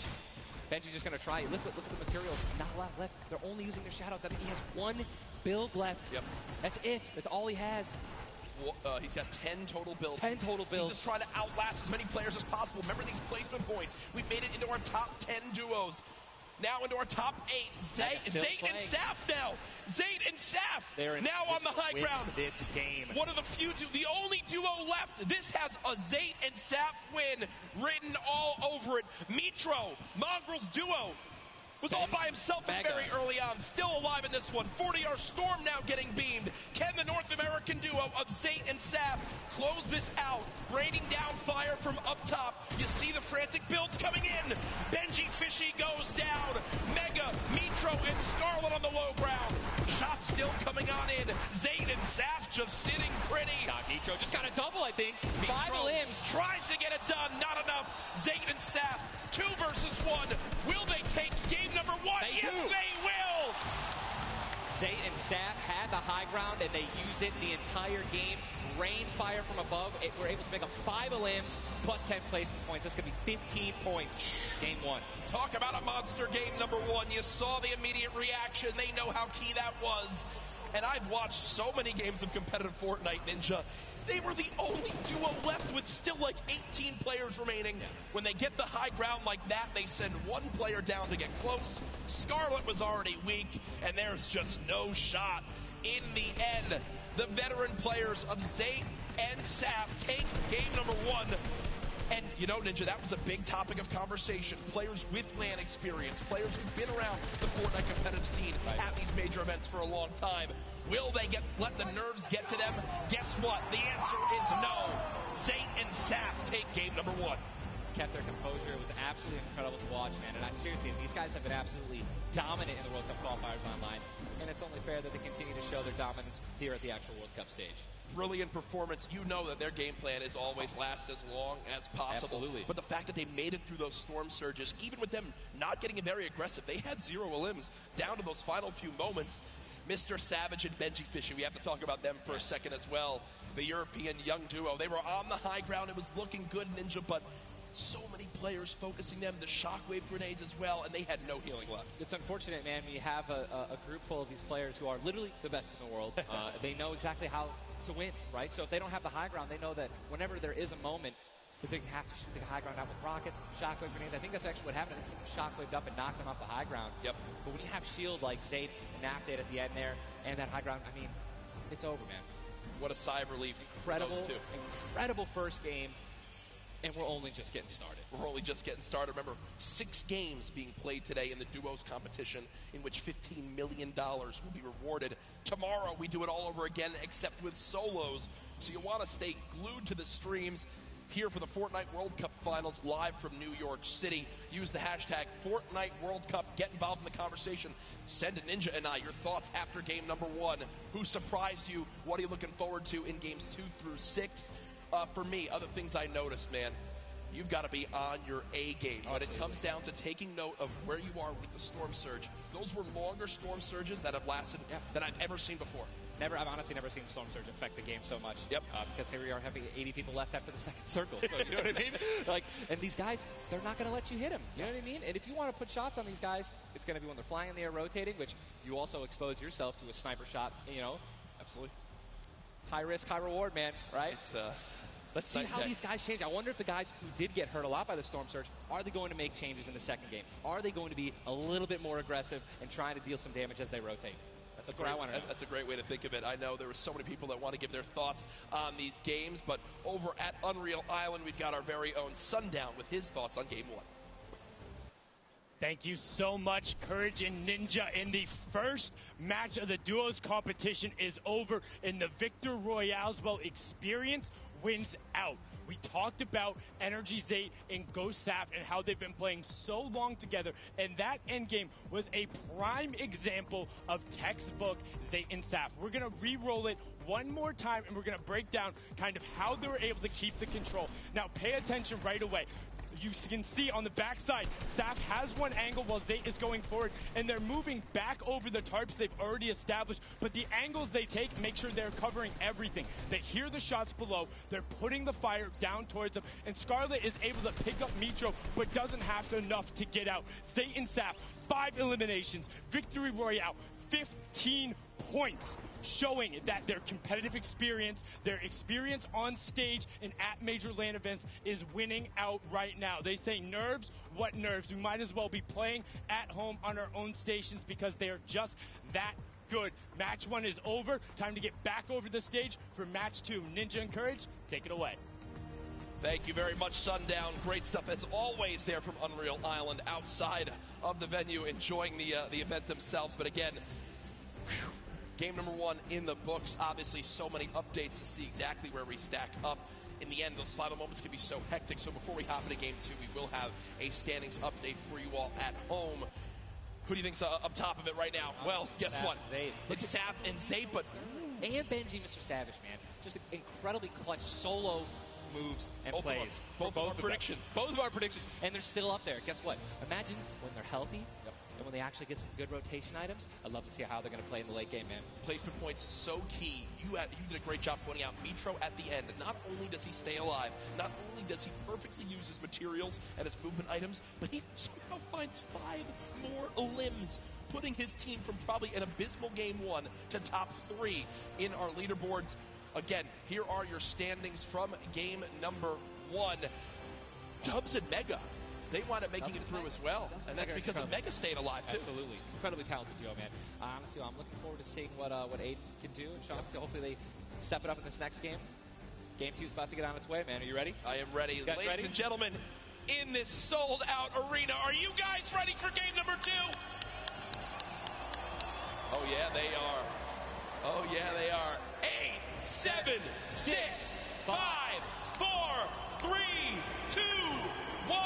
Benji's just going to try it. Look at the materials. Not a lot left. They're only using their shadows. I think he has 1 build left. Yep. That's it. That's all he has. He's got 10 total builds. 10 total builds. He's just trying to outlast as many players as possible. Remember these placement points. We've made it into our top 10 duos. Now into our top 8. Zayt and Saf now. Zayt and Saf now on the high ground. This game. One of the few, the only duo left. This has a Zayt and Saf win written all over it. Mitro, Mongrel's duo, was all by himself very early on. Still alive in this one. 40R Storm now getting beamed. Can the North American duo of Zayt and Saf close this out? Raining down fire from up top. You see the frantic builds coming in. Benji Fishy goes down. Mega, Mitro, and Scarlet on the low ground. Shots still coming on in. Zayt and Saf just sitting pretty. Mitro just got a double, I think. Mitro 5 limbs. Tries to get it done. Not enough. Zayt and Saf, 2 versus 1. Will they take game number 1? Yes, they will. Zayt and Saf had the high ground, and they used it the entire game. Rain fire from above. We're able to make up 5 limbs plus 10 placement points. That's going to be 15 points. Game 1. Talk about a monster game number 1. You saw the immediate reaction. They know how key that was. And I've watched so many games of competitive Fortnite, Ninja. They were the only duo left with still like 18 players remaining. When they get the high ground like that, they send 1 player down to get close. Scarlet was already weak, and there's just no shot. In the end, the veteran players of Zayt and Saf take game number 1. And, you know, Ninja, that was a big topic of conversation. Players with LAN experience, players who've been around the Fortnite competitive scene at these major events for a long time. Will they let the nerves get to them? Guess what? The answer is no. Zayt and Saf take game number 1. kept their composure. It was absolutely incredible to watch, man. And seriously, these guys have been absolutely dominant in the World Cup qualifiers online, and it's only fair that they continue to show their dominance here at the actual World Cup stage. Brilliant performance. You know that their game plan is always last as long as possible. Absolutely. But the fact that they made it through those storm surges, even with them not getting very aggressive, they had 0 elims down to those final few moments. Mr. Savage and Benji Fishy, we have to talk about them for a second as well. The European young duo. They were on the high ground. It was looking good, Ninja, but so many players focusing them, the shockwave grenades as well, and they had no healing left. It's unfortunate, man, when you have a group full of these players who are literally the best in the world. They know exactly how to win, right? So if they don't have the high ground, they know that whenever there is a moment that they have to shoot the high ground out with rockets, shockwave grenades. I think that's actually what happened. I think someone shockwaved up and knocked them off the high ground. Yep. But when you have shield like Zayd and Naftate at the end there, and that high ground, I mean, it's over, man. What a sigh of relief. Incredible first game. And we're only just getting started. We're only just getting started. Remember, 6 games being played today in the duos competition, in which $15 million will be rewarded. Tomorrow, we do it all over again, except with solos. So you want to stay glued to the streams here for the Fortnite World Cup Finals live from New York City. Use the hashtag Fortnite World Cup. Get involved in the conversation. Send to Ninja and I your thoughts after game number 1. Who surprised you? What are you looking forward to in games 2 through 6? For me, other things I noticed, man, you've got to be on your A game. When it comes down to taking note of where you are with the storm surge, those were longer storm surges that have lasted than I've ever seen before. I've honestly never seen storm surge affect the game so much. Yep. Because here we are having 80 people left after the second circle. So you know what I mean? And these guys, they're not going to let you hit them. You know what I mean? And if you want to put shots on these guys, it's going to be when they're flying in the air, rotating, which you also expose yourself to a sniper shot. You know. Absolutely. High risk, high reward, man. Right? Let's see how these guys change. I wonder if the guys who did get hurt a lot by the storm surge, are they going to make changes in the second game? Are they going to be a little bit more aggressive and trying to deal some damage as they rotate? That's what I want to know. That's a great way to think of it. I know there were so many people that want to give their thoughts on these games, but over at Unreal Island, we've got our very own Sundown with his thoughts on game 1. Thank you so much, Courage and Ninja. And the first match of the duos competition is over, and the Victor Royale's experience wins out. We talked about Energy Zayd and Ghost Saf and how they've been playing so long together, and that endgame was a prime example of textbook Zayd and Saf. We're going to re-roll it one more time, and we're going to break down kind of how they were able to keep the control. Now, pay attention right away. You can see on the backside, Saf has one angle while Zayd is going forward, and they're moving back over the tarps they've already established, but the angles they take make sure they're covering everything. They hear the shots below, they're putting the fire down towards them, and Scarlet is able to pick up Mitro, but doesn't have enough to get out. Zayd and Saf, 5 eliminations, Victory Royale, 15 points, showing that their competitive experience, their experience on stage and at major LAN events is winning out right now. They say nerves, what nerves? We might as well be playing at home on our own stations because they are just that good. Match 1 is over. Time to get back over the stage for match 2. Ninja and Courage, take it away. Thank you very much, Sundown. Great stuff as always there from Unreal Island outside of the venue, enjoying the event themselves. But again, game number 1 in the books. Obviously, so many updates to see exactly where we stack up. In the end, those final moments can be so hectic. So before we hop into game 2, we will have a standings update for you all at home. Who do you think's up top of it right now? Well, guess what? Zayd. It's Saf and Zayd, but... And Benji, Mr. Savage, man. Just incredibly clutch solo moves and plays. Both of our predictions. Both of our predictions. And they're still up there. Guess what? Imagine when they're healthy and when they actually get some good rotation items. I'd love to see how they're going to play in the late game, man. Placement points so key. You did a great job pointing out Mitro at the end. Not only does he stay alive, not only does he perfectly use his materials and his movement items, but he somehow finds 5 more limbs, putting his team from probably an abysmal game 1 to top 3 in our leaderboards. Again, here are your standings from game number 1. Dubs and Mega, they wound up making it through as well, and that's because of Mega staying alive too. Absolutely, incredibly talented duo, man. Honestly, I'm looking forward to seeing what Aiden can do, and Sean, hopefully they step it up in this next game. Game 2 is about to get on its way, man. Are you ready? I am ready. Ladies and gentlemen, in this sold-out arena, are you guys ready for game number 2? Oh yeah, they are. Oh yeah, they are. 8, 7, 6, 5, 4, 3, 2, 1.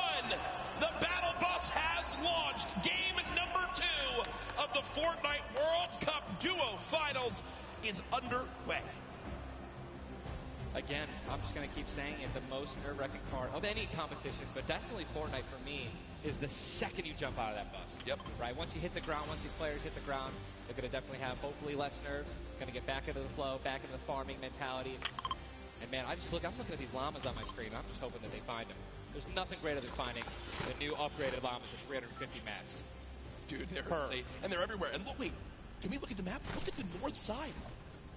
just going to keep saying it, the most nerve-wracking part of any competition, but definitely Fortnite for me, is the second you jump out of that bus. Yep. Right? Once you hit the ground, once these players hit the ground, they're going to definitely have hopefully less nerves, going to get back into the flow, back into the farming mentality. And man, I'm looking at these llamas on my screen, and I'm just hoping that they find them. There's nothing greater than finding the new upgraded llamas at 350 mats. Dude, they're insane. And they're everywhere. And look, wait, can we look at the map? Look at the north side.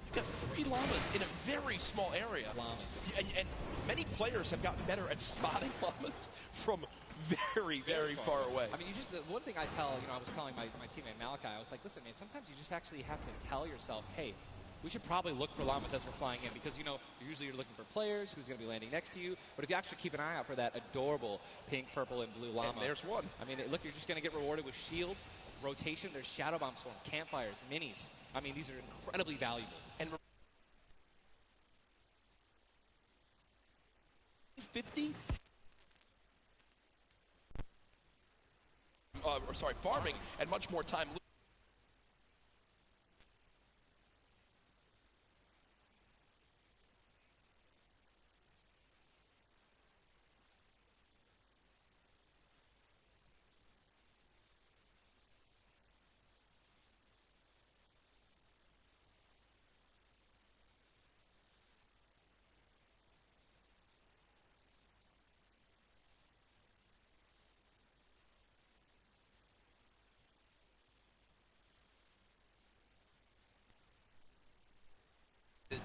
You've got 3 llamas in a very small area. Llamas. And many players have gotten better at spotting llamas from very, very far away. I mean, the one thing I was telling my teammate Malachi, I was like, listen, man, sometimes you just actually have to tell yourself, hey, we should probably look for llamas as we're flying in, because, usually you're looking for players, who's going to be landing next to you. But if you actually keep an eye out for that adorable pink, purple, and blue llama. And there's one. I mean, look, you're just going to get rewarded with shield, rotation. There's shadow bomb storm, campfires, minis. I mean, these are incredibly valuable. And 50? Farming, and much more time.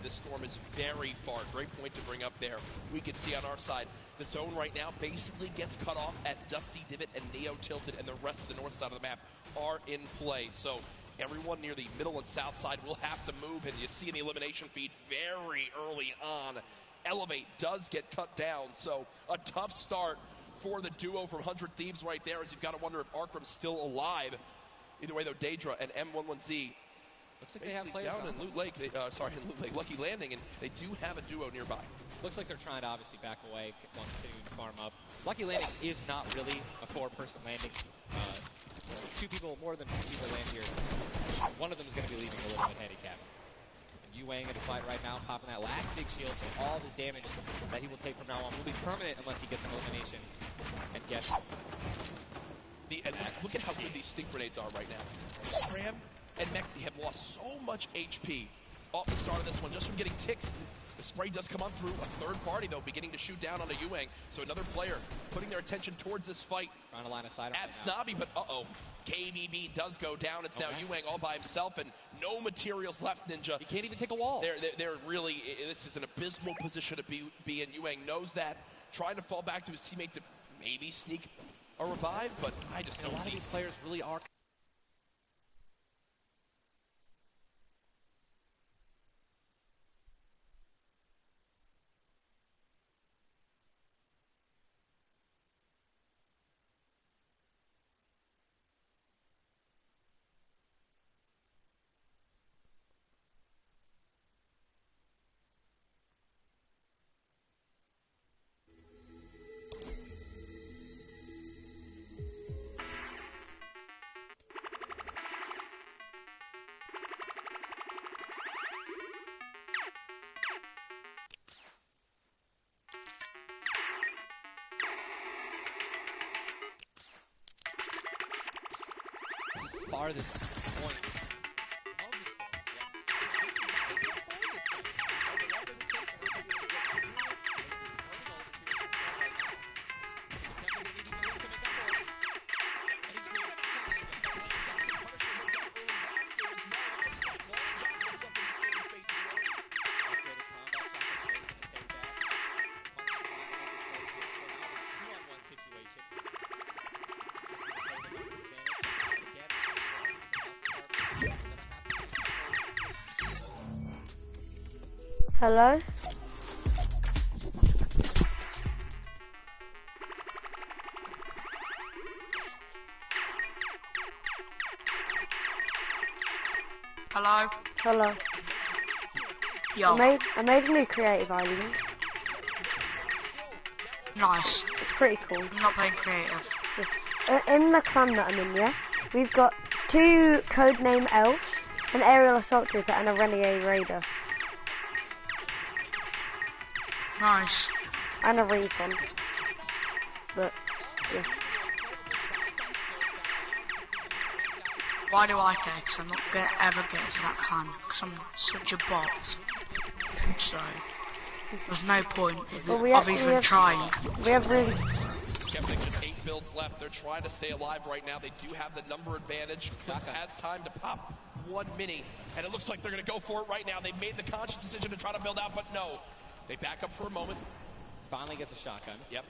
The storm is very far. Great point to bring up there. We can see on our side, the zone right now basically gets cut off at Dusty Divot and Neo Tilted, and the rest of the north side of the map are in play. So everyone near the middle and south side will have to move, and you see in the elimination feed very early on, Elevate does get cut down. So a tough start for the duo from 100 Thieves right there, as you've got to wonder if Arkham's still alive. Either way, though, Daedra and M11Z looks like they have players down in Loot Lake, in Loot Lake, Lucky Landing, and they do have a duo nearby. Looks like they're trying to obviously back away while continuing to farm up. Lucky Landing is not really a 4-person landing. More than 2 people land here. One of them is going to be leaving a little bit handicapped. And Yuang in a fight right now, popping that last big shield, so all of his damage that he will take from now on will be permanent unless he gets an elimination and gets. Look at how good these stink grenades are right now. Scram and Mexi have lost so much HP off the start of this one just from getting ticks. The spray does come on through. A third party, though, beginning to shoot down on a Yuang. So another player putting their attention towards this fight. Trying to line of sight at Snobby, but KBB does go down. It's now Yuang all by himself, and no materials left, Ninja. He can't even take a wall. They're really, this is an abysmal position to be in. Yuang knows that, trying to fall back to his teammate to maybe sneak a revive, but I just don't see. A lot of these players really are. Farthest point. Hello? Hello? Hello. Yo. I made a new creative island. Nice. It's pretty cool. I'm not playing creative. Yeah. In the clan that I'm in, yeah, we've got 2 codename elves, an aerial assault trooper, and a renegade raider. Nice. And a refund. But, yeah. Why do I care? Because I'm not going to ever get to that clan. Because I'm such a bot. So, there's no point of even trying. We have really... Skeptic just 8 builds left. They're trying to stay alive right now. They do have the number advantage. Flips has time to pop one mini, and it looks like they're going to go for it right now. They've made the conscious decision to try to build out, but no. They back up for a moment. Finally gets a shotgun. Yep.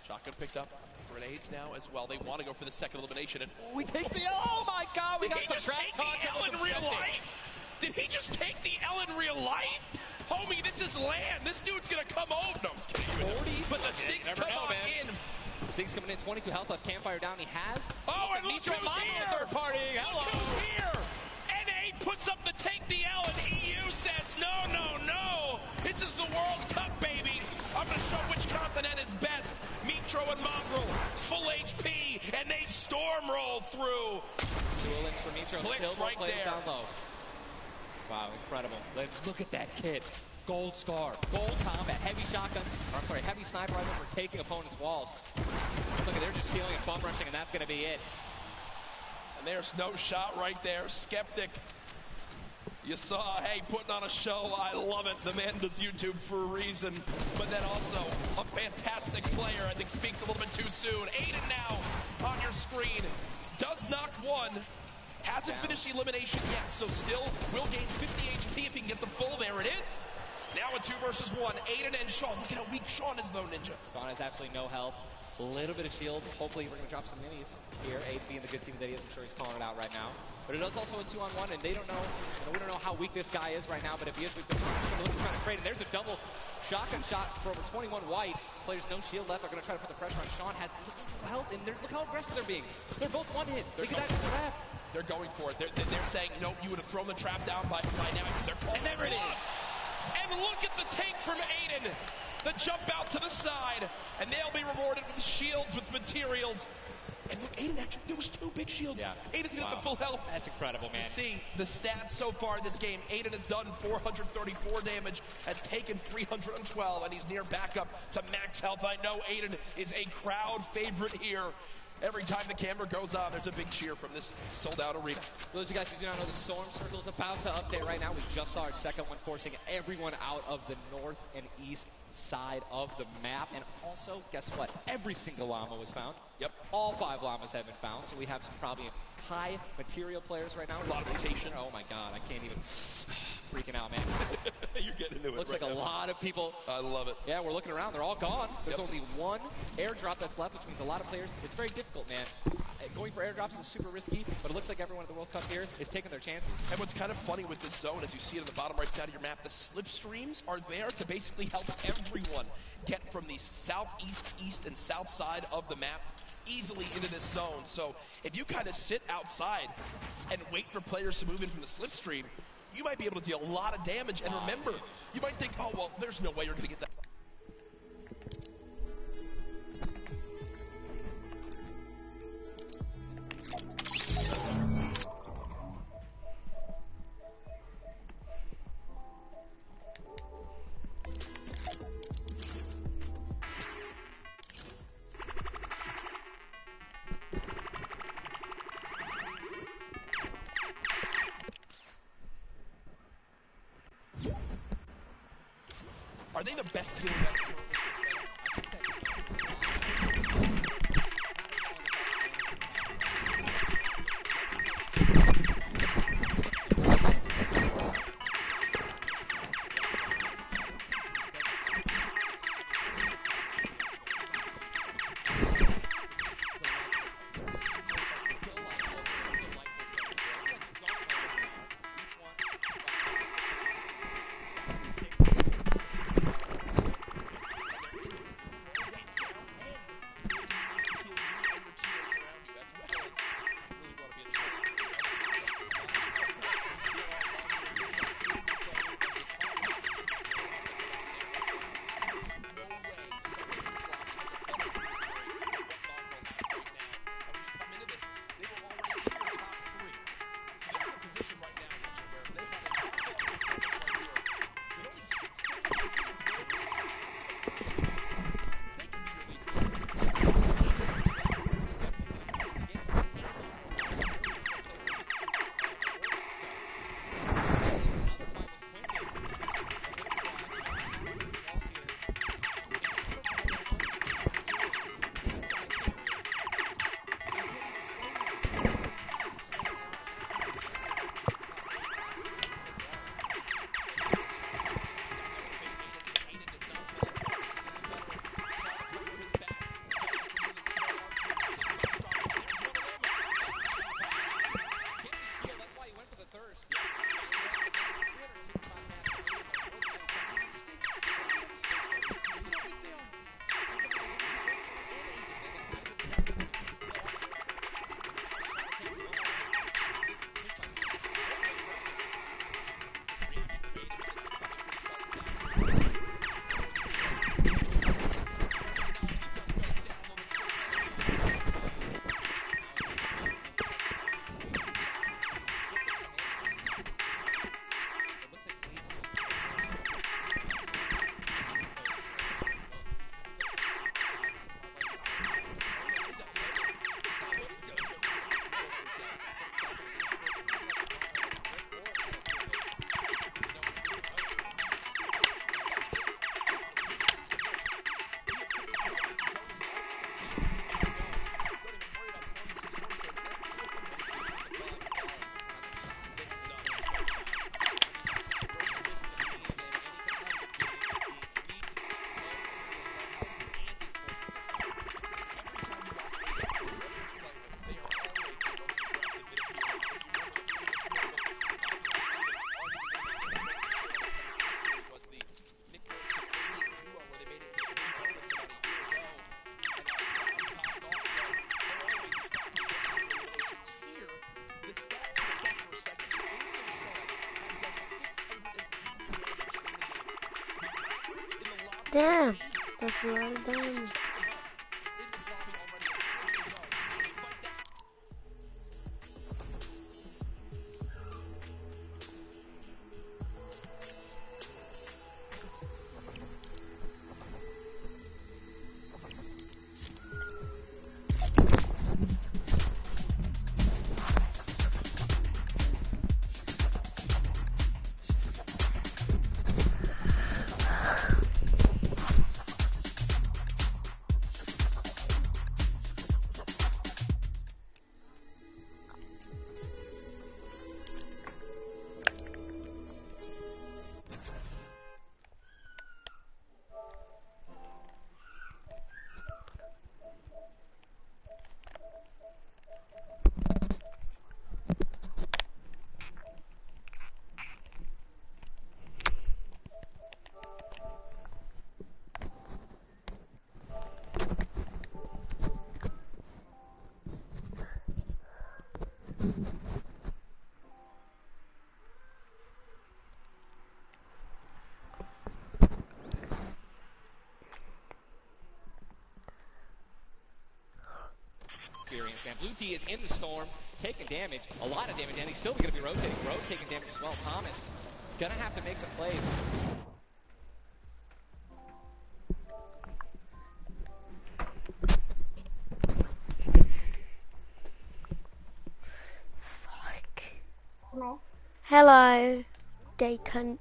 Shotgun picked up. Grenades now as well. They want to go for the second elimination, and we take the L. Oh my God! We got the trap talk in real life. Did he just take the L in real life? Homie, this is land. This dude's going to come over. No, I'm just kidding. 40, but the stinks come on in. Stinks coming in, 22 health left. Campfire down. He has. Oh, and look who's here. Third party. Hello. Look who's here. NA puts up the take the L, and EU says, no, no, no. This is the World Cup, baby. I'm going to show which continent is best. Mitro and Mongrel, full HP, and they storm roll through. Duelings for Mitro. Clicks right there. Down low. Wow, incredible. Let's look at that kid. Gold scar, gold combat, heavy shotgun, or I'm sorry, heavy sniper rifle for taking opponents' walls. Look at, they're just stealing and bum rushing, and that's going to be it. And there's no shot right there. Skeptic. You saw, hey, putting on a show. I love it. The man does YouTube for a reason. But then also a fantastic player. I think speaks a little bit too soon. Aiden now on your screen. Does knock one. Hasn't finished the elimination yet, so still will gain 50 HP if he can get the full. There it is. Now a 2 versus 1. Aiden and Sean. Look at how weak Sean is, though, Ninja. Sean has absolutely no health. A little bit of shield. Hopefully we're going to drop some minis here. Aiden being the good team that he is. I'm sure he's calling it out right now. But it is also a 2-on-1, and they don't know, we don't know how weak this guy is right now, but if he is, we're going to look to try to trade. And there's a double shotgun shot for over 21 white. Players no shield left. They're going to try to put the pressure on. Sean has no health, and look how aggressive they're being. They're both one hit. They could actually trap. They're going for it. They're saying, no, you would have thrown the trap down by now. And there it is. And look at the take from Aiden. The jump out to the side. And they'll be rewarded with shields, with materials. And look, Aiden actually, there was 2 big shields. Yeah. Aiden's got the full health. That's incredible, man. You see the stats so far in this game. Aiden has done 434 damage, has taken 312, and he's near backup to max health. I know Aiden is a crowd favorite here. Every time the camera goes on, there's a big cheer from this sold-out arena. For those of you guys who do not know, the storm circle is about to update right now. We just saw our second one, forcing everyone out of the north and east side of the map. And also, guess what? Every single llama was found. Yep. All 5 llamas have been found, so we have some probably high material players right now. A lot of rotation. Oh my God, I can't even. Freaking out, man. You're getting into it. Looks like a lot of people. I love it. Yeah, we're looking around. They're all gone. There's only 1 airdrop that's left, which means a lot of players. It's very difficult, man. Going for airdrops is super risky, but it looks like everyone at the World Cup here is taking their chances. And what's kind of funny with this zone, as you see it on the bottom right side of your map, the slipstreams are there to basically help everyone get from the southeast, east, and south side of the map easily into this zone. So if you kind of sit outside and wait for players to move in from the slipstream, you might be able to deal a lot of damage. And remember, you might think, oh, well, there's no way you're going to get that. Are they the best team in that? Damn, that's a lot of damage. Man, Blue T is in the storm, taking damage, a lot of damage, and he's still going to be rotating. Rose taking damage as well. Thomas gonna have to make some plays. Fuck. Hello, gay cunts.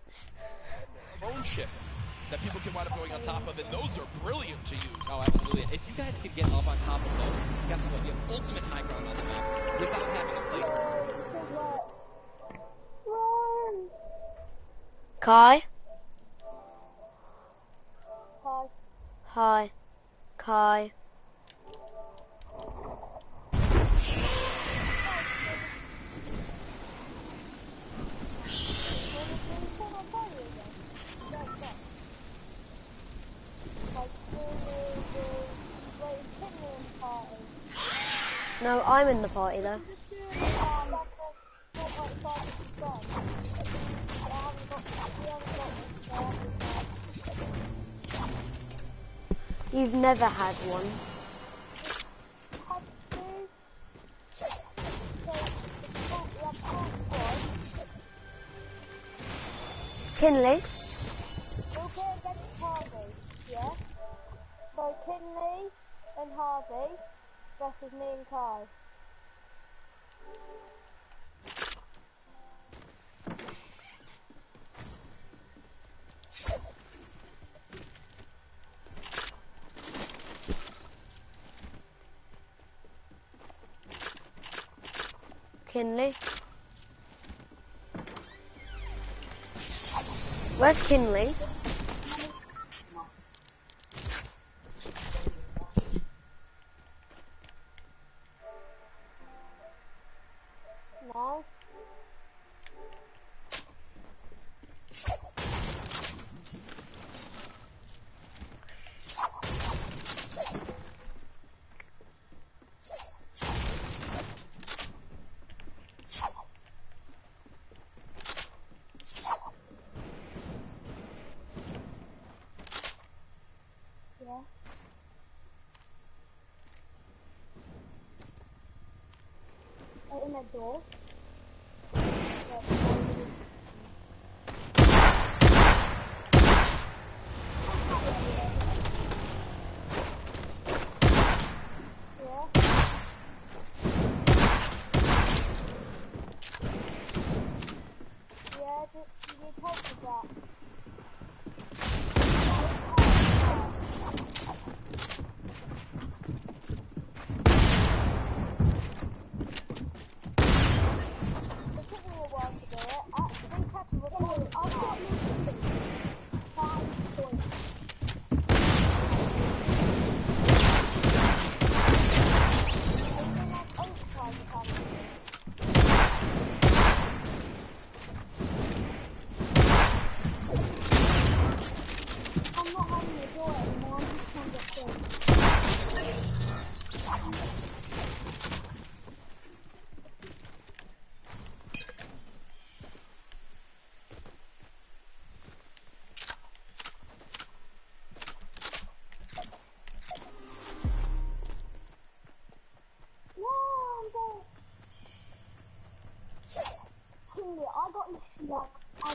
Drone ship that people can wind up going on top of, and those are brilliant to use. Oh, absolutely. If you guys could get up on top of those, guess what? You have ultimate high ground on the map without having to place. Kai? Hi. Kai. No, I'm in the party though. You've never had one. Kinley? We'll go against Harvey, yeah? So Kinley and Harvey versus me and Kai. Kinley? Where's Kinley? No. Yeah. Open that door. Yeah, just you need help with that. It took me a while to do it.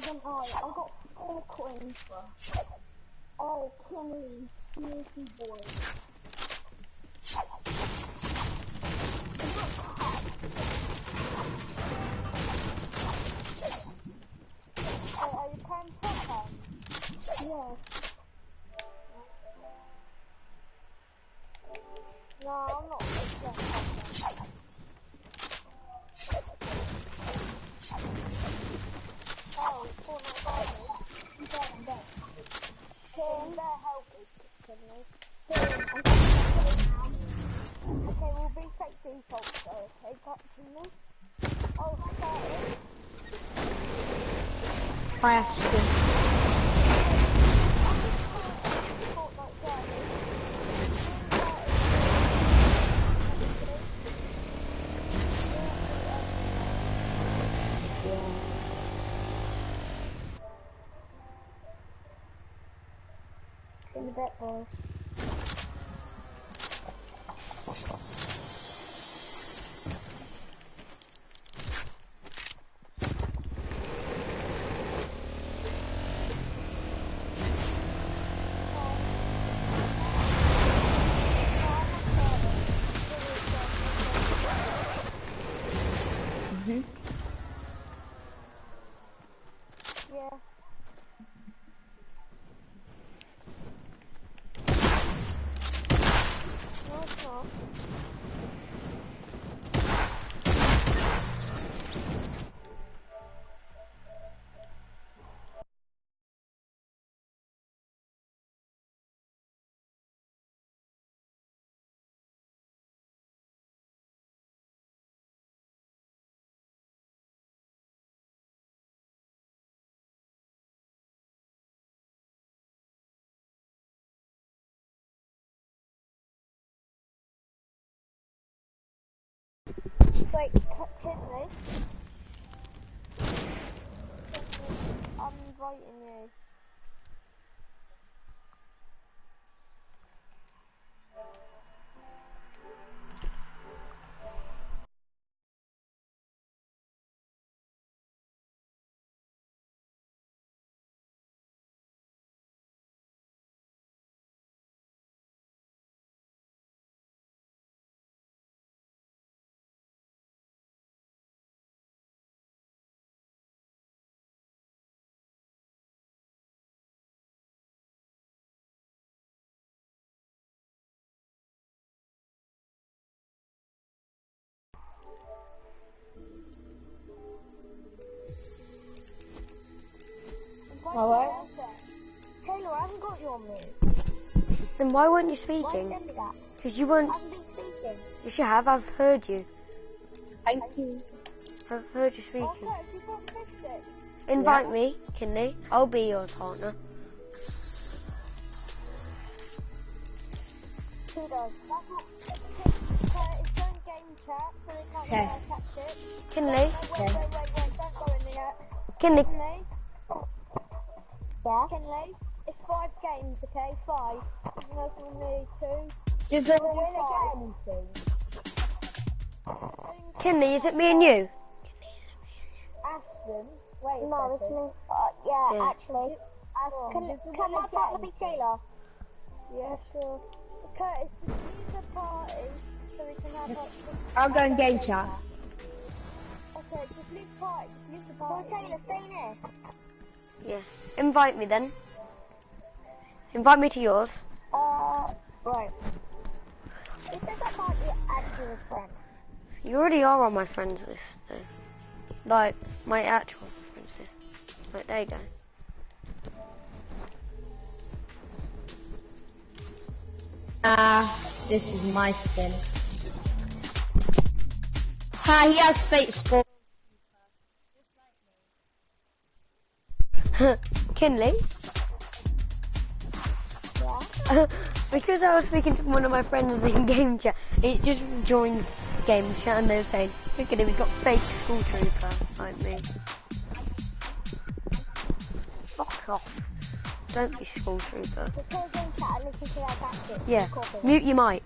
can I? I've got 4 coins. Oh, Kimmy, sneaky boy. Are you playing top? Yeah. No, I'm not playing top. Oh, it's for my body. I'm dead. Kim, better help us, Kimmy. Okay, we'll be set default though, okay, got Kimmy? Oh, sorry. I have to. In the back, boys. Yeah. No, it's not. Wait, Kinley? I'm inviting you. Alright. Taylor, I haven't got your move. Then why weren't you Why speaking? did you do that? Because you weren't. I haven't been speaking. Yes, you have. I've heard you. Thank you. I've heard you speaking. Okay, you got 50. Invite me, Kinley. I'll be your partner. Who does? That's not. It's don't game chat, so they can't Okay. tactics. Kinley. Wait, don't go in there. Kinley. Kinley? Yeah? Kinley? It's 5 games, okay? 5. Even though it's normally 2. Does there We'll win do 5. again? Kinley, is it me and you? Aston? Wait a second. It's me. Yeah, actually. Aston. Can my partner be Taylor? Yeah, sure. Curtis, just leave the party so we can have I'll go in game chat. Okay, just leave the party. Just leave the party. Well, Taylor, stay in here. Yeah. Invite me then. Invite me to yours. Right. It says I might be actually a friend. You already are on my friends list, though. Like, my actual friends list. Like, there you go. This is my spin. Hi, he has fate score. Kinley? Yeah? Because I was speaking to one of my friends in game chat, it just joined game chat and they were saying, look at him, he's got fake school trooper like me. Fuck off. Don't be school trooper. Just go game chat and listen to our tactics. Yeah, mute your mic.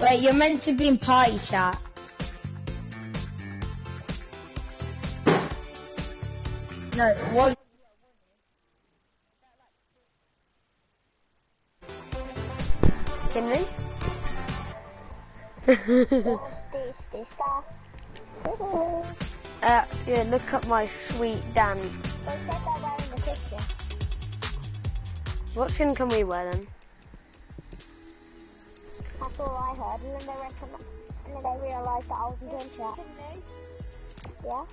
Wait, you're meant to be in party chat. No, what? Kinley? Yeah, look at my sweet Dan. What skin can we wear then? That's all I heard, and then they realised that I wasn't doing chat. Yeah?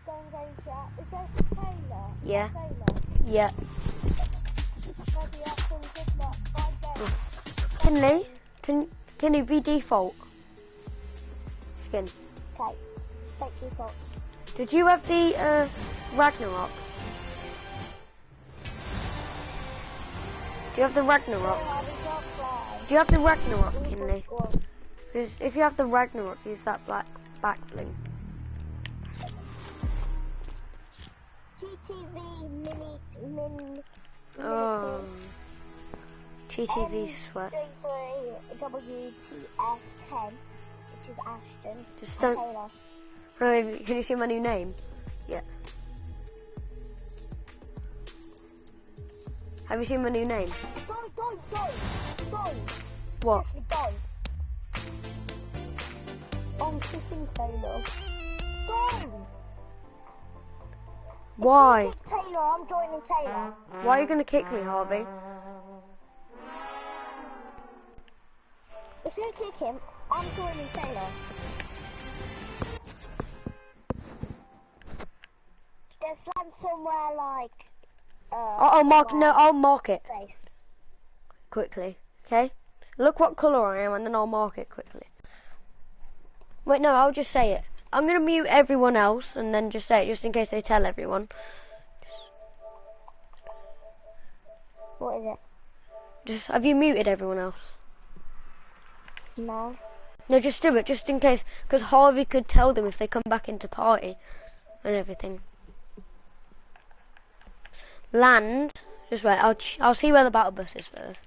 Don't go chat. Is there Taylor? Yeah. Taylor? Yeah. Maybe I can give that 5 days. Kinley, can you be default skin? Okay. Take default. Did you have the Ragnarok? Do you have the Ragnarok? Do you have the Ragnarok, Kinley? Because if you have the Ragnarok, use that black back bling. TTV mini. TTV sweat. WTS10, which is Ashton. Just don't. Taylor. Can you see my new name? Yeah. Have you seen my new name? Don't. What? Don't. I'm kicking Taylor. Don't. Why? Taylor, I'm joining Taylor. Why are you gonna kick me, Harvey? If you kick him, I'm joining Taylor. There's land somewhere like. I'll mark. No, I'll mark it Safe. quickly. Okay. Look what colour I am, and then I'll mark it quickly. Wait, no, I'll just say it. I'm gonna mute everyone else, and then just say it, just in case they tell everyone. What is it? Just have you muted everyone else? No. No, just do it, just in case, because Harvey could tell them if they come back into party and everything. Land. Just wait. I'll see where the battle bus is first.